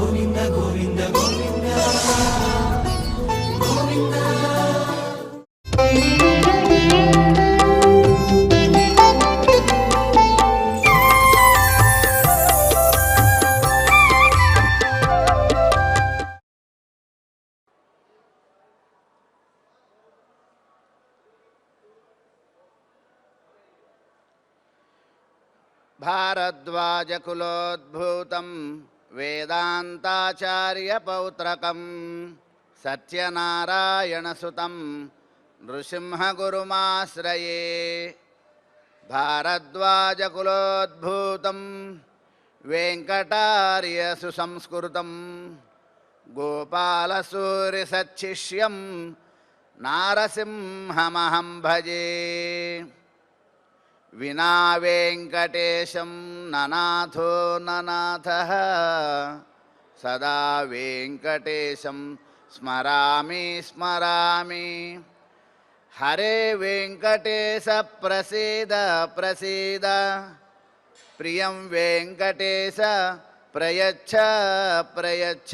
గోవింద గోవింద గోవింద గోవింద. భారద్వాజకులోద్భూతం వేదాంతాచార్యపౌత్రకం సత్యనారాయణసుతం నృసింహగురుమాశ్రయే. భారద్వాజకులోద్భూతం వెంకటార్యసుసంస్కృతం గోపాలసూరిసచ్చిష్యం నారసింహమహం భజే. వినా వెంకటేశం ననాథో ననాథః సదా వెంకటేశం స్మరామి స్మరామి. హరే వెంకటేశ ప్రసీద ప్రసీద ప్రియం వెంకటేశ ప్రయచ్ఛ ప్రయచ్ఛ.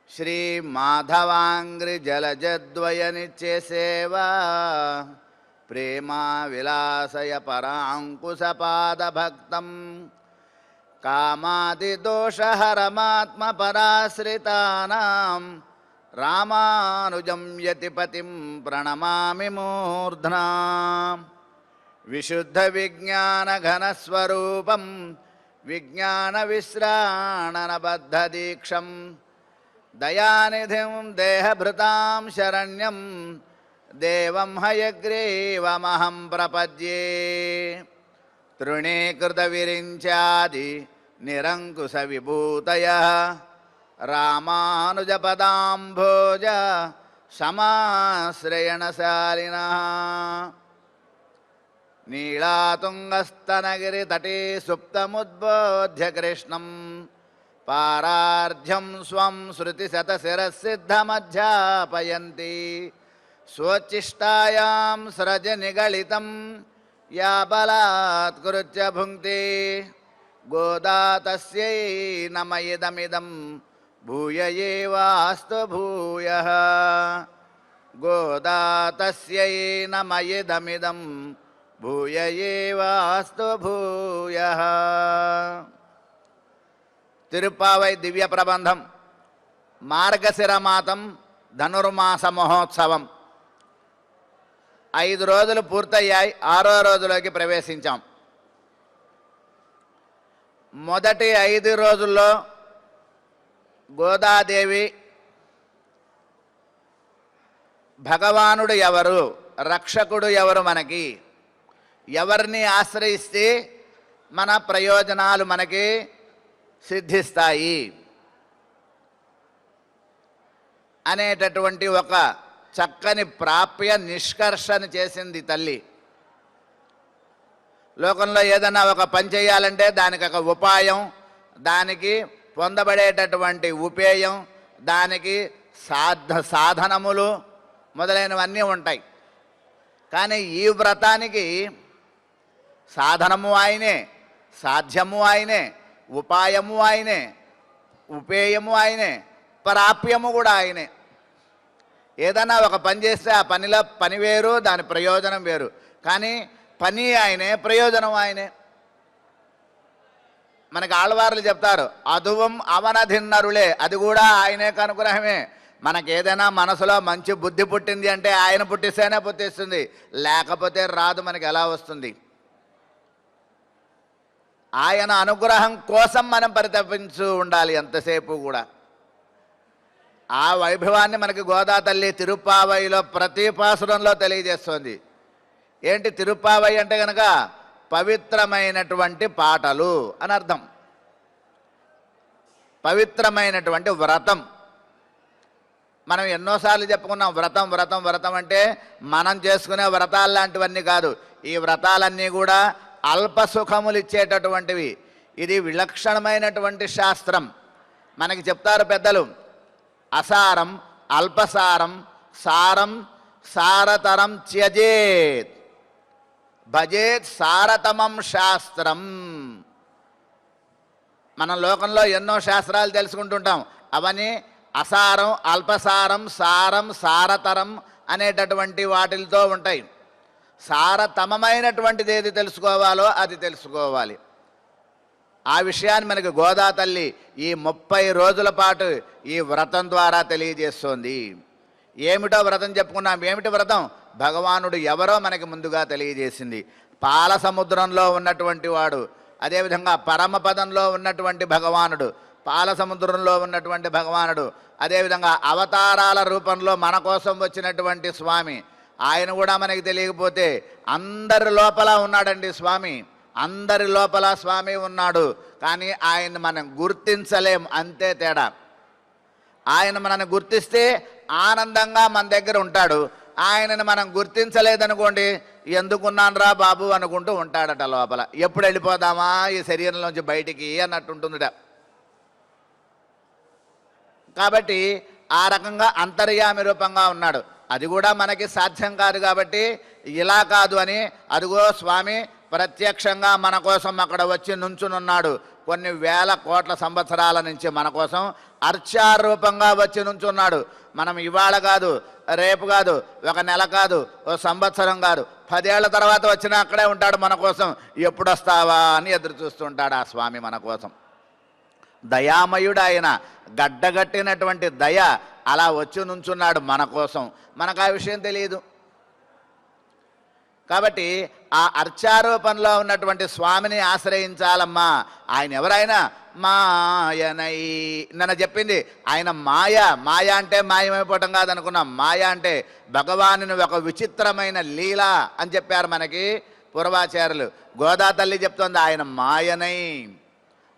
శ్రీ మాధవాంగ్రి జలజద్వయ నిత్యసేవా ప్రేమా విలాసయ పరాంకుశపాదభక్తం కామాదిదోషహరమాత్మపరాశ్రితానాం రామానుజం యతిపతిం ప్రణమామి మూర్ధ్నా. విశుద్ధ విజ్ఞానఘనస్వరూపం విజ్ఞానవిశ్రాణనబద్ధదీక్షం దయానిధిం దేహభృతాం శరణ్యం దేవం హయగ్రీవమహం ప్రపద్యే. తృణీకృతవిరించాది నిరంకుశ విభూతయః రామానుజపదాంభోజ సమాశ్రయణశాలినః. నీళాతుంగస్తనగిరితటే సుప్తముద్బోధ్య కృష్ణం పారార్ధ్యం స్వం శృతిశతశిరసిద్ధమధ్యాపయంతి. స్వోచ్ఛిష్టాయాం స్రజ నిగళితం యా బలాత్కృత్య భుంక్తే. గోదా తస్యై నమ ఇదమిదం భూయ ఏవాస్తు భూయః. గోదా తస్యై నమ ఇదమిదం భూయ ఏవాస్తు భూయః. తిరుప్పావై దివ్య ప్రబంధం మార్గశిర మాతం ధనుర్మాస మహోత్సవం 5 రోజులు పూర్తయ్యాయి. 6వ రోజులోకి ప్రవేశించాం. మొదటి 5 రోజుల్లో గోదాదేవి భగవానుడు ఎవరు, రక్షకుడు ఎవరు, మనకి ఎవరిని ఆశ్రయిస్తే మన ప్రయోజనాలు మనకి సిద్ధిస్తాయి అనేటటువంటి ఒక చక్కని ప్రాప్య నిష్కర్షణ చేసింది తల్లి. లోకంలో ఏదైనా ఒక పని చేయాలంటే దానికి ఒక ఉపాయం, దానికి పొందబడేటటువంటి ఉపేయం, దానికి సాధనములు మొదలైనవన్నీ ఉంటాయి. కానీ ఈ వ్రతానికి సాధనము ఆయనే, సాధ్యము ఆయనే, ఉపాయము ఆయనే, ఉపేయము ఆయనే, ప్రాప్యము కూడా ఆయనే. ఏదైనా ఒక పని చేస్తే ఆ పనిలో పని వేరు, దాని ప్రయోజనం వేరు. కానీ పని ఆయనే, ప్రయోజనం ఆయనే. మనకి ఆళ్వార్లు చెప్తారు, అదువం అవనధిన్నరులే, అది కూడా ఆయనే అనుగ్రహమే. మనకి ఏదైనా మనసులో మంచి బుద్ధి పుట్టింది అంటే ఆయన పుట్టిస్తేనే పుట్టిస్తుంది, లేకపోతే రాదు. మనకి ఎలా వస్తుంది? ఆయన అనుగ్రహం కోసం మనం పరితపించు ఉండాలి ఎంతసేపు కూడా. ఆ వైభవాన్ని మనకి గోదా తల్లి తిరుప్పావైలో ప్రతి పాసురంలో తెలియజేస్తుంది. ఏంటి తిరుప్పావై అంటే కనుక పవిత్రమైనటువంటి పాటలు అని అర్థం. పవిత్రమైనటువంటి వ్రతం. మనం ఎన్నోసార్లు చెప్పుకున్నాం వ్రతం వ్రతం వ్రతం అంటే మనం చేసుకునే వ్రతాలు లాంటివన్నీ కాదు. ఈ వ్రతాలన్నీ కూడా అల్ప సుఖములు ఇచ్చేటటువంటివి. ఇది విలక్షణమైనటువంటి శాస్త్రం. మనకి చెప్తారు పెద్దలు, అసారం అల్పసారం సారం సారతరం త్యజేత్ భజేత్ సారతమం శాస్త్రం. మనం లోకంలో ఎన్నో శాస్త్రాలు తెలుసుకుంటుంటాం. అవన్నీ అసారం, అల్పసారం, సారం, సారతరం అనేటటువంటి వాటితో ఉంటాయి. సారతమమైనటువంటిది ఏది తెలుసుకోవాలో అది తెలుసుకోవాలి. ఆ విషయాన్ని మనకి గోదా తల్లి ఈ 30 రోజుల పాటు ఈ వ్రతం ద్వారా తెలియజేస్తోంది. ఏమిటో వ్రతం చెప్పుకున్నాం. ఏమిటి వ్రతం? భగవానుడు ఎవరో మనకి ముందుగా తెలియజేసింది. పాల సముద్రంలో ఉన్నటువంటి వాడు, అదేవిధంగా పరమపదంలో ఉన్నటువంటి భగవానుడు, పాల సముద్రంలో ఉన్నటువంటి భగవానుడు, అదేవిధంగా అవతారాల రూపంలో మన కోసం వచ్చినటువంటి స్వామి. ఆయన కూడా మనకి తెలియకపోతే అందరి లోపల ఉన్నాడండి స్వామి. అందరి లోపల స్వామి ఉన్నాడు. కానీ ఆయన మనం గుర్తించలేం, అంతే తేడా. ఆయన మనల్ని గుర్తిస్తే ఆనందంగా మన దగ్గర ఉంటాడు. ఆయనను మనం గుర్తించలేదనుకోండి, ఎందుకున్నానురా బాబు అనుకుంటూ ఉంటాడట లోపల. ఎప్పుడు వెళ్ళిపోదామా ఈ శరీరంలోంచి బయటికి అన్నట్టుంటుందిట. కాబట్టి ఆ రకంగా అంతర్యామి రూపంగా ఉన్నాడు. అది కూడా మనకి సాధ్యం కాదు కాబట్టి ఇలా కాదు అని అదిగో స్వామి ప్రత్యక్షంగా మన కోసం అక్కడ వచ్చి నుంచునున్నాడు. కొన్ని వేల కోట్ల సంవత్సరాల నుంచి మన కోసం అర్చారూపంగా వచ్చి నుంచున్నాడు. మనం ఇవాళ కాదు, రేపు కాదు, ఒక నెల కాదు, ఓ సంవత్సరం కాదు, 10 ఏళ్ల తర్వాత వచ్చినా అక్కడే ఉంటాడు మన కోసం. ఎప్పుడు వస్తావా అని ఎదురు చూస్తుంటాడు ఆ స్వామి మన కోసం. దయామయుడు ఆయన, గడ్డగట్టినటువంటి దయ అలా వచ్చి నుంచున్నాడు మన కోసం. మనకు ఆ విషయం తెలియదు. కాబట్టి ఆ అర్చారూపంలో ఉన్నటువంటి స్వామిని ఆశ్రయించాలమ్మా. ఆయన ఎవరైనా మాయనై నన్ను చెప్పింది. ఆయన మాయ అంటే మాయమైపోవటం కాదనుకున్నాం. మాయ అంటే భగవానుని ఒక విచిత్రమైన లీల అని చెప్పారు మనకి పూర్వాచార్యులు. గోదా తల్లి చెప్తోంది ఆయన మాయనై,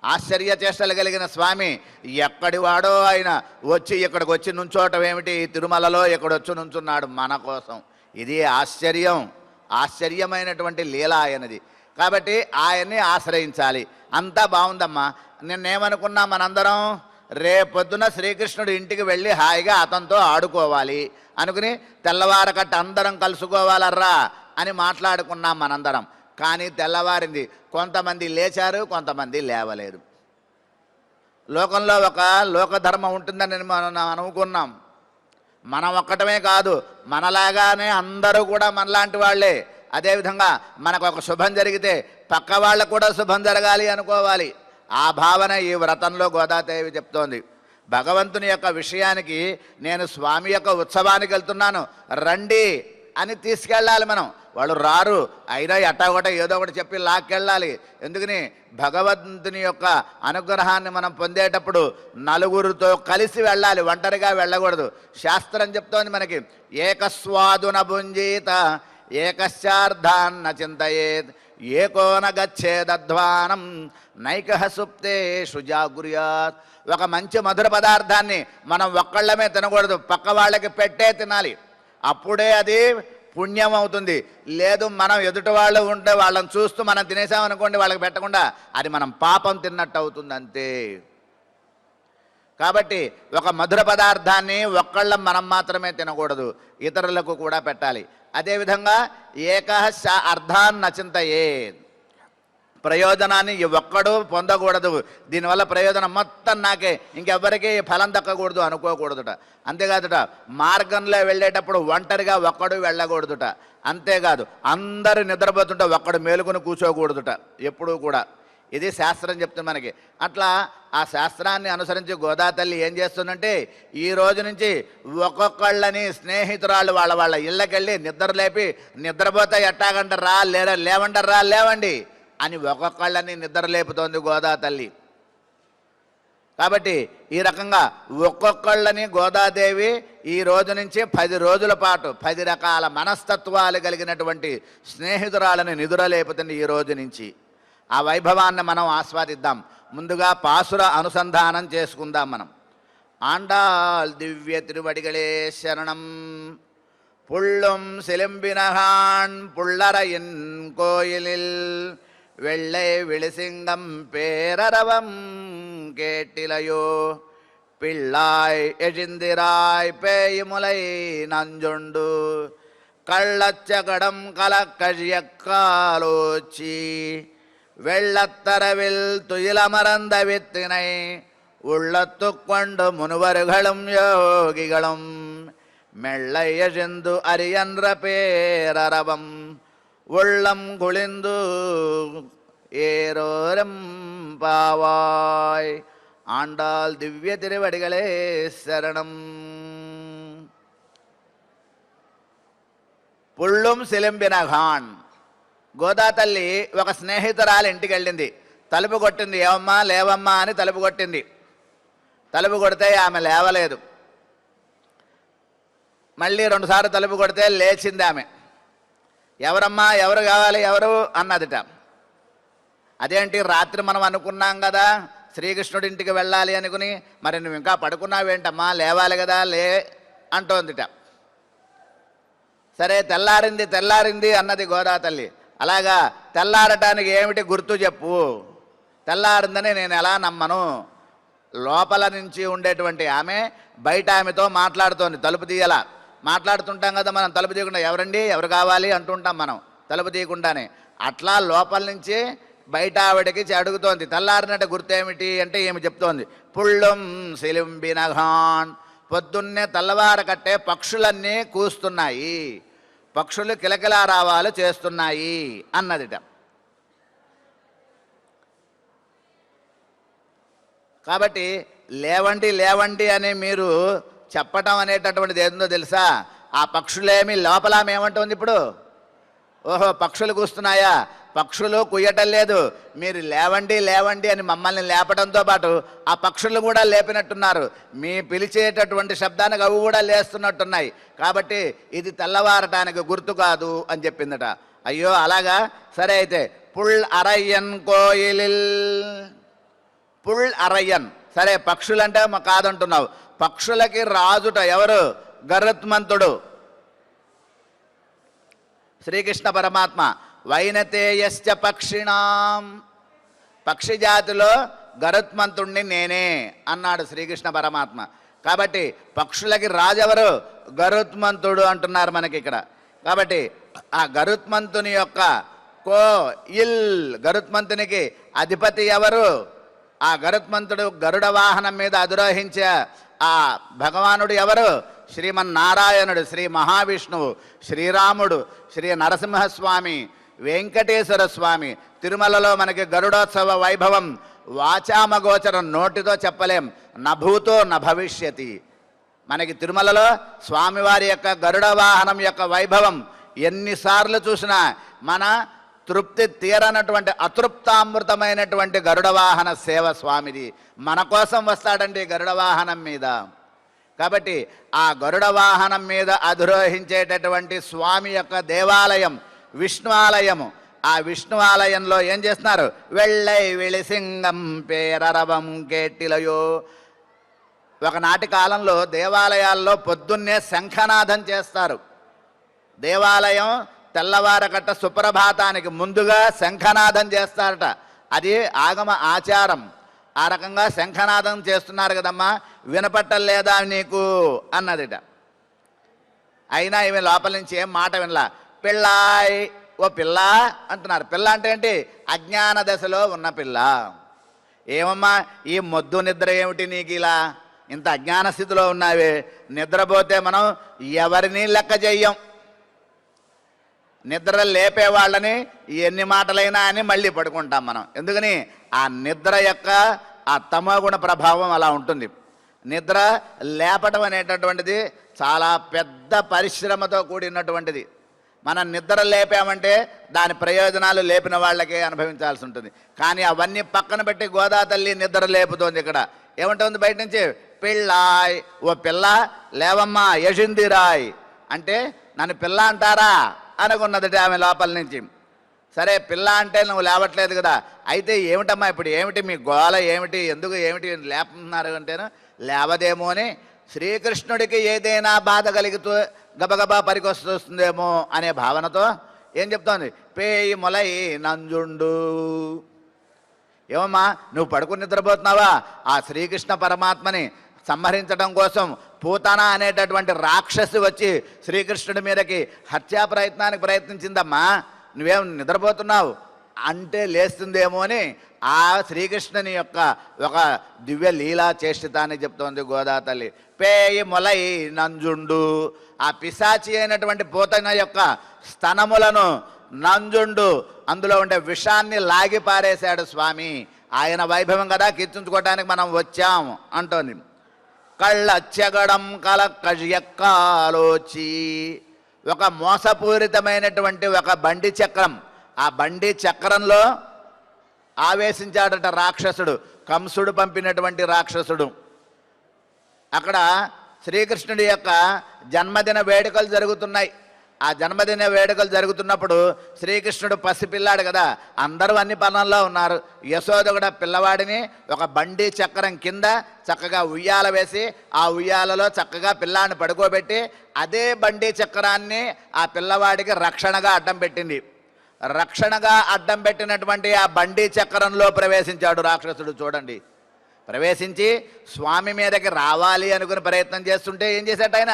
ఆశ్చర్య చేష్టలు కలిగిన స్వామి. ఎక్కడి వాడో ఆయన వచ్చి ఇక్కడికి వచ్చి నుంచోవటం ఏమిటి? తిరుమలలో ఇక్కడొచ్చి నుంచున్నాడు మన కోసం. ఇది ఆశ్చర్యమైనటువంటి లీల ఆయనది. కాబట్టి ఆయన్ని ఆశ్రయించాలి. అంతా బాగుందమ్మా. నిన్నేమనుకున్నా మనందరం రేపొద్దున శ్రీకృష్ణుడు ఇంటికి వెళ్ళి హాయిగా అతనితో ఆడుకోవాలి అనుకుని తెల్లవారకట్ట అందరం కలుసుకోవాలర్రా అని మాట్లాడుకున్నాం మనందరం. కానీ తెల్లవారింది. కొంతమంది లేచారు, కొంతమంది లేవలేదు. లోకంలో ఒక లోకధర్మం ఉంటుందని మనం అనుకున్నాం. మనం ఒక్కటమే కాదు, మనలాగానే అందరూ కూడా మనలాంటి వాళ్ళే. అదేవిధంగా మనకు ఒక శుభం జరిగితే పక్క వాళ్ళకు కూడా శుభం జరగాలి అనుకోవాలి. ఆ భావన ఈ వ్రతంలో గోదాదేవి చెప్తోంది. భగవంతుని యొక్క విషయానికి నేను స్వామి యొక్క ఉత్సవానికి వెళ్తున్నాను రండి అని తీసుకెళ్ళాలి మనం. వాళ్ళు రారు, అయినా ఎట్టాగొట ఏదో ఒకటి చెప్పి లాక్కెళ్ళాలి. ఎందుకని? భగవంతుని యొక్క అనుగ్రహాన్ని మనం పొందేటప్పుడు నలుగురితో కలిసి వెళ్ళాలి, ఒంటరిగా వెళ్ళకూడదు. శాస్త్రం చెప్తోంది మనకి, ఏకస్వాదున భుంజీత ఏకశ్చార్థాన్న చింతయేత్ ఏకోన గచ్చేదధ్వానం నైకః సుప్తేషు జాగృయాత్. ఒక మంచి మధుర పదార్థాన్ని మనం ఒక్కళ్ళమే తినకూడదు, పక్క వాళ్ళకి పెట్టే తినాలి. అప్పుడే అది పుణ్యం అవుతుంది. లేదు మనం ఎదుటి వాళ్ళు ఉంటే వాళ్ళని చూస్తూ మనం తినేసామనుకోండి, వాళ్ళకి పెట్టకుండా, అది మనం పాపం తిన్నట్టు అవుతుంది అంతే. కాబట్టి ఒక మధుర పదార్థాన్ని ఒక్కళ్ళం మనం మాత్రమే తినకూడదు, ఇతరులకు కూడా పెట్టాలి. అదేవిధంగా ఏకః అర్థాన్ నచింతయే, ప్రయోజనాన్ని ఒక్కడు పొందకూడదు. దీనివల్ల ప్రయోజనం మొత్తం నాకే, ఇంకెవ్వరికీ ఫలం దక్కకూడదు అనుకోకూడదుట. అంతేకాదుట మార్గంలో వెళ్ళేటప్పుడు ఒంటరిగా ఒక్కడు వెళ్ళకూడదుట. అంతేకాదు అందరూ నిద్రపోతుంటే ఒక్కడు మేలుకొని కూర్చోకూడదుట ఎప్పుడూ కూడా. ఇది శాస్త్రం చెప్తుంది మనకి. అట్లా ఆ శాస్త్రాన్ని అనుసరించి గోదా తల్లి ఏం చేస్తుందంటే, ఈ రోజు నుంచి ఒక్కొక్కళ్ళని స్నేహితురాళ్ళు వాళ్ళ ఇళ్ళకెళ్ళి నిద్ర లేపి, నిద్రపోతే ఎట్టాగంటారా లేవంటారా లేవండి అని ఒక్కొక్కళ్ళని నిద్ర లేపుతోంది గోదా తల్లి. కాబట్టి ఈ రకంగా ఒక్కొక్కళ్ళని గోదాదేవి ఈ రోజు నుంచి 10 రోజుల పాటు 10 రకాల మనస్తత్వాలు కలిగినటువంటి స్నేహితురాలని నిద్ర లేపుతుంది ఈ రోజు నుంచి. ఆ వైభవాన్ని మనం ఆస్వాదిద్దాం. ముందుగా పాసుర అనుసంధానం చేసుకుందాం మనం. ఆండాల్ దివ్య తిరువడిగళే శరణం. పుళ్ళుం సిలింబినహాన్ పుల్లరయిన్ కోయిలిల్ வெள்ளை விழிசிங்கம் பேரரவம் கேட்டிலையோ பிள்ளாய் எழிந்திராய் பேயுமுலை நஞ்சுண்டு கள்ளச்சகடம் கலக்கழிய காலோச்சி வெள்ளத்தரவில் துயிலமர்ந்த வித்தினை உள்ளத்து கொண்டு முனுவர்களும் யோகிகளும் மெல்லைய செந்து அரியன்ற பேரரவம் உள்ளம் குளிந்து ஏரோரம் பாவாய். ஆண்டாள் திவ்ய திருவடிகளே சரணம். పుళ్ళుం సిలింబినఘాన్. గోదా తల్లి ఒక స్నేహితురాలు ఇంటికి వెళ్ళింది. తలుపు కొట్టింది. ఏవమ్మా లేవమ్మా అని తలుపు కొట్టింది. తలుపు కొడితే ఆమె లేవలేదు. మళ్ళీ 2 సార్లు తలుపు కొడితే లేచింది ఆమె. ఎవరమ్మా, ఎవరు కావాలి, ఎవరు అన్నదిట. అదేంటి, రాత్రి మనం అనుకున్నాం కదా శ్రీకృష్ణుడి ఇంటికి వెళ్ళాలి అనుకుని, మరి నువ్వు ఇంకా పడుకున్నావేంటమ్మా, లేవాలి కదా, లే అంటోందిట. సరే తెల్లారింది అన్నది గోదా తల్లి. అలాగా తెల్లారటానికి ఏమిటి గుర్తు చెప్పు. తెల్లారిందని నేను ఎలా నమ్మను. లోపల నుంచి ఉండేటువంటి ఆమె బయట ఆమెతో మాట్లాడుతోంది. తలుపు తీయలా మాట్లాడుతుంటాం కదా మనం, తలుపు తీయకుండా ఎవరండి, ఎవరు కావాలి అంటుంటాం మనం తలుపు తీయకుండానే. అట్లా లోపల నుంచి బయట ఆవిడకి అడుగుతోంది. తెల్లారినట్టు గుర్తు ఏమిటి అంటే ఏమి చెప్తోంది. పుళ్ళుం సిలింబినఘాన్. పొద్దున్నే తెల్లవార కట్టే పక్షులన్నీ కూస్తున్నాయి, పక్షులు కిలకిలారావాలు చేస్తున్నాయి అన్నదిట. కాబట్టి లేవండి లేవండి అని మీరు చెప్పటం అనేటటువంటిది ఏందో తెలుసా. ఆ పక్షులేమి లోపల ఏమంటుంది ఇప్పుడు, ఓహో పక్షులు కూస్తున్నాయా, పక్షులు కుయ్యటం లేదు, మీరు లేవండి లేవండి అని మమ్మల్ని లేపడంతో పాటు ఆ పక్షులు కూడా లేపినట్టున్నారు. మీ పిలిచేటటువంటి శబ్దానికి అవి కూడా లేస్తున్నట్టున్నాయి. కాబట్టి ఇది తెల్లవారటానికి గుర్తు కాదు అని చెప్పిందట. అయ్యో అలాగా, సరే అయితే పుల్ అరయ్యన్ కోయిలిల్. పుల్ అరయ్యన్, సరే పక్షులంటే కాదంటున్నావు. పక్షులకి రాజుట ఎవరు, గరుత్మంతుడు శ్రీకృష్ణ పరమాత్మ. వైనతేయశ్చ పక్షిణాం. పక్షి జాతిలో గరుత్మంతుణ్ణి నేనే అన్నాడు శ్రీకృష్ణ పరమాత్మ. కాబట్టి పక్షులకి రాజెవరు, గరుత్మంతుడు అంటున్నారు మనకి ఇక్కడ. కాబట్టి ఆ గరుత్మంతుని యొక్క కో ఇల్, గరుత్మంతునికి అధిపతి ఎవరు, ఆ గరుత్మంతుడు గరుడ వాహనం మీద అధిరోహించే ఆ భగవానుడు ఎవరు, శ్రీమన్నారాయణుడు, శ్రీ మహావిష్ణువు, శ్రీరాముడు, శ్రీ నరసింహస్వామి, వెంకటేశ్వర స్వామి. తిరుమలలో మనకి గరుడోత్సవ వైభవం వాచామగోచరం, నోటితో చెప్పలేం. నభూతో నభవిష్యతి. మనకి తిరుమలలో స్వామివారి యొక్క గరుడ వాహనం యొక్క వైభవం ఎన్నిసార్లు చూసినా మన తృప్తి తీరనటువంటి అతృప్తామృతమైనటువంటి గరుడ వాహన సేవ స్వామిది. మన కోసం వస్తాడండి గరుడ వాహనం మీద. కాబట్టి ఆ గరుడ వాహనం మీద అధిరోహించేటటువంటి స్వామి యొక్క దేవాలయం విష్ణు ఆలయము. ఆ విష్ణు ఆలయంలో ఏం చేస్తున్నారు, వెళ్ళై విళిసింగం పేరరవం కేటిలయో. ఒకనాటి కాలంలో దేవాలయాల్లో పొద్దున్నే శంఖనాదం చేస్తారు. దేవాలయం తెల్లవారకట్ట సుప్రభాతానికి ముందుగా శంఖనాదం చేస్తారట. అది ఆగమ ఆచారం. ఆ రకంగా శంఖనాదం చేస్తున్నారు కదమ్మా, వినపట్టలేదా నీకు అన్నదిట. అయినా ఈమె లోపల నుంచి ఏం మాట వినలా. పిల్లాయ్, ఓ పిల్ల అంటున్నారు. పిల్ల అంటే ఏంటి, అజ్ఞాన దశలో ఉన్న పిల్ల. ఏమమ్మా ఈ మొద్దు నిద్ర ఏమిటి నీకు, ఇలా ఇంత అజ్ఞాన స్థితిలో ఉన్నావే, నిద్రపోతే మనం ఎవరిని లెక్క చెయ్యం, నిద్ర లేపే వాళ్ళని ఎన్ని మాటలైనా అని మళ్ళీ పడుకుంటాం మనం. ఎందుకని ఆ నిద్ర యొక్క ఆ తమోగుణ ప్రభావం అలా ఉంటుంది. నిద్ర లేపటం అనేటటువంటిది చాలా పెద్ద పరిశ్రమతో కూడినటువంటిది. మనం నిద్ర లేపామంటే దాని ప్రయోజనాలు లేపిన వాళ్ళకే అనుభవించాల్సి ఉంటుంది. కానీ అవన్నీ పక్కన పెట్టి గోదా తల్లి నిద్ర లేపుతోంది. ఇక్కడ ఏమంటుంది బయట నుంచి, పిల్లాయ్, ఓ పిల్ల లేవమ్మా యశిందిరాయ్ అంటే నన్ను పిల్ల అంటారా అనుకున్నదట ఆమె లోపల నుంచి. సరే పిల్ల అంటే నువ్వు లేవట్లేదు కదా, అయితే ఏమిటమ్మా ఇప్పుడు, ఏమిటి మీ గోల ఏమిటి, ఎందుకు ఏమిటి లేపుతున్నారు అంటేను, లేవదేమో అని శ్రీకృష్ణుడికి ఏదైనా బాధ కలిగితూ గబగబా పరికొస్తుందేమో అనే భావనతో ఏం చెప్తోంది, పేయి మొలై నంజుండు. ఏమమ్మా నువ్వు పడుకుని నిద్రపోతున్నావా, ఆ శ్రీకృష్ణ పరమాత్మని సంహరించడం కోసం పూతన అనేటటువంటి రాక్షసి వచ్చి శ్రీకృష్ణుడి మీదకి హత్యా ప్రయత్నానికి ప్రయత్నించిందమ్మా, నువ్వేం నిద్రపోతున్నావు అంటే లేస్తుందేమో అని ఆ శ్రీకృష్ణుని యొక్క ఒక దివ్య లీలా చేష్టితాన్ని చెప్తోంది గోదా తల్లి. పేయి మొలై నంజుండు, ఆ పిశాచి అయినటువంటి పోతన యొక్క స్తనములను నంజుండు, అందులో ఉండే విషాన్ని లాగి పారేశాడు స్వామి. ఆయన వైభవం కదా కీర్తించుకోవటానికి మనం వచ్చాం అంటోంది. కళ్ళచ్చగడం కల కజయక్కాలోచి, ఒక మోసపూరితమైనటువంటి ఒక బండి చక్రం, ఆ బండి చక్రంలో ఆవేశించాడట రాక్షసుడు, కంసుడు పంపినటువంటి రాక్షసుడు. అక్కడ శ్రీకృష్ణుడి యొక్క జన్మదిన వేడుకలు జరుగుతున్నాయి. ఆ జన్మదిన వేడుకలు జరుగుతున్నప్పుడు శ్రీకృష్ణుడు పసిపిల్లాడు కదా, అందరూ అన్ని పనుల్లో ఉన్నారు. యశోద కూడా పిల్లవాడిని ఒక బండి చక్రం కింద చక్కగా ఉయ్యాల వేసి ఆ ఉయ్యాలలో చక్కగా పిల్లాడిని పడుకోబెట్టి అదే బండి చక్రాన్ని ఆ పిల్లవాడికి రక్షణగా అడ్డం పెట్టింది. రక్షణగా అడ్డం పెట్టినటువంటి ఆ బండి చక్రంలో ప్రవేశించాడు రాక్షసుడు. చూడండి, ప్రవేశించి స్వామి మీదకి రావాలి అనుకుని ప్రయత్నం చేస్తుంటే ఏం చేశాడు ఆయన?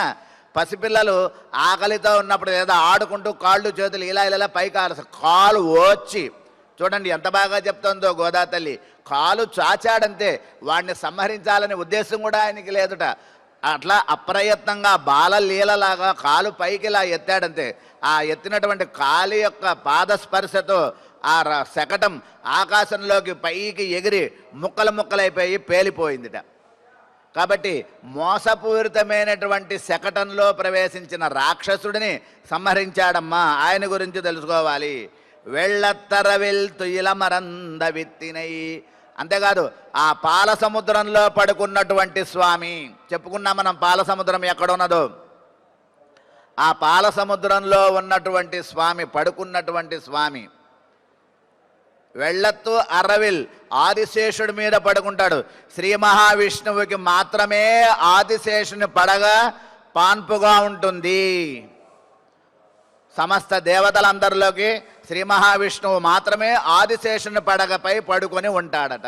పసిపిల్లలు ఆకలితో ఉన్నప్పుడు ఏదో ఆడుకుంటూ కాళ్ళు చేతులు ఇలా ఇలా పైకి కాలు వచ్చి, చూడండి ఎంత బాగా చెప్తుందో గోదా తల్లి, కాలు చాచాడంతే, వాడిని సంహరించాలనే ఉద్దేశం కూడా ఆయనకి లేదుట. అట్లా అప్రయత్నంగా బాలలీలలాగా కాలు పైకి ఇలా ఎత్తాడంతే. ఆ ఎత్తినటువంటి కాలి యొక్క పాదస్పర్శతో ఆ శకటం ఆకాశంలోకి పైకి ఎగిరి ముక్కలు ముక్కలైపోయి పేలిపోయిందిట. కాబట్టి మోసపూరితమైనటువంటి శకటంలో ప్రవేశించిన రాక్షసుడిని సంహరించాడమ్మా. ఆయన గురించి తెలుసుకోవాలి. వెళ్ళత్తరవిల్ తుయిలమరంద విత్తినై, అంతేకాదు ఆ పాల సముద్రంలో పడుకున్నటువంటి స్వామి, చెప్పుకున్నాం మనం పాల సముద్రం ఎక్కడున్నదో. ఆ పాల సముద్రంలో ఉన్నటువంటి స్వామి, పడుకున్నటువంటి స్వామి వెళ్ళత్తు అరవిల్, ఆదిశేషుడి మీద పడుకుంటాడు. శ్రీ మహావిష్ణువుకి మాత్రమే ఆదిశేషుని పడగ పాన్పుగా ఉంటుంది. సమస్త దేవతలందరిలోకి శ్రీ మహావిష్ణువు మాత్రమే ఆదిశేషుని పడగపై పడుకొని ఉంటాడట.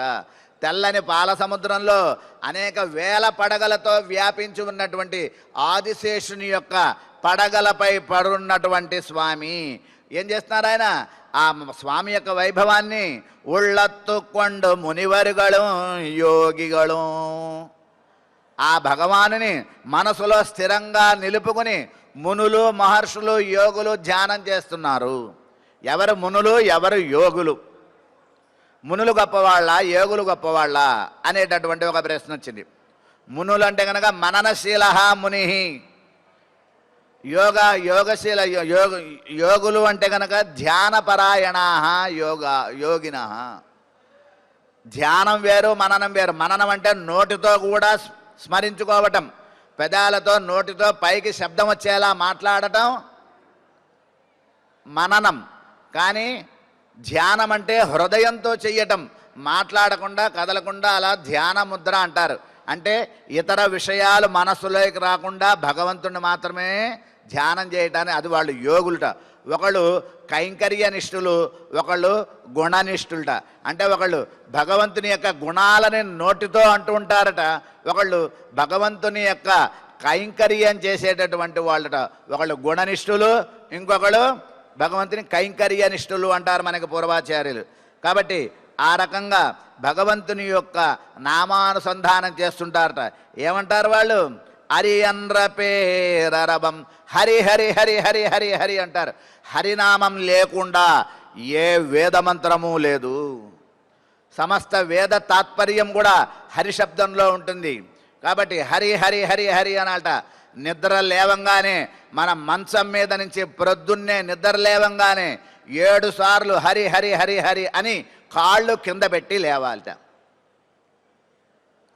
తెల్లని పాల సముద్రంలో అనేక వేల పడగలతో వ్యాపించి ఉన్నటువంటి ఆదిశేషుని యొక్క పడగలపై పడున్నటువంటి స్వామి ఏం చేస్తున్నారు? ఆయన ఆ స్వామి యొక్క వైభవాన్ని ఉళ్ళత్తుకొండు మునివరుగళు యోగిగళు, ఆ భగవానుని మనసులో స్థిరంగా నిలుపుకుని మునులు మహర్షులు యోగులు ధ్యానం చేస్తున్నారు. ఎవరు మునులు, ఎవరు యోగులు? మునులు గొప్పవాళ్ళ, యోగులు గొప్పవాళ్ళ అనేటటువంటి ఒక ప్రశ్న వచ్చింది. మునులు అంటే కనుక మననశీల ముని, యోగశీల యోగులు అంటే కనుక ధ్యానపరాయణ యోగిన. ధ్యానం వేరు, మననం వేరు. మననం అంటే నోటితో కూడా స్మరించుకోవటం, పెదాలతో నోటితో పైకి శబ్దం వచ్చేలా మాట్లాడటం మననం. కానీ ధ్యానం అంటే హృదయంతో చెయ్యటం, మాట్లాడకుండా కదలకుండా అలా ధ్యాన ముద్ర అంటారు. అంటే ఇతర విషయాలు మనస్సులోకి రాకుండా భగవంతుడిని మాత్రమే ధ్యానం చేయటాన్ని, అది వాళ్ళు యోగులుట. ఒకళ్ళు కైంకర్యనిష్ఠులు, ఒకళ్ళు గుణనిష్ఠులట. అంటే ఒకళ్ళు భగవంతుని యొక్క గుణాలని నోటితో అంటూ ఉంటారట, ఒకళ్ళు భగవంతుని యొక్క కైంకర్యం చేసేటటువంటి వాళ్ళట. ఒకళ్ళు గుణనిష్ఠులు, ఇంకొకళ్ళు భగవంతుని కైంకర్యనిష్ఠులు అంటారు మనకి పూర్వాచార్యులు. కాబట్టి ఆ రకంగా భగవంతుని యొక్క నామానుసంధానం చేస్తుంటారట. ఏమంటారు వాళ్ళు? హరి అన్ర పేరరబం, హరి హరి హరి హరి హరి హరి అంటారు. హరినామం లేకుండా ఏ వేదమంత్రము లేదు. సమస్త వేద తాత్పర్యం కూడా హరి శబ్దంలో ఉంటుంది. కాబట్టి హరి హరి హరి హరి అనాలట. నిద్ర లేవంగానే, మన మంచం మీద నుంచి ప్రొద్దున్నే నిద్ర లేవంగానే 7 సార్లు హరి హరి హరి హరి అని కాళ్ళు కింద పెట్టి లేవాలట.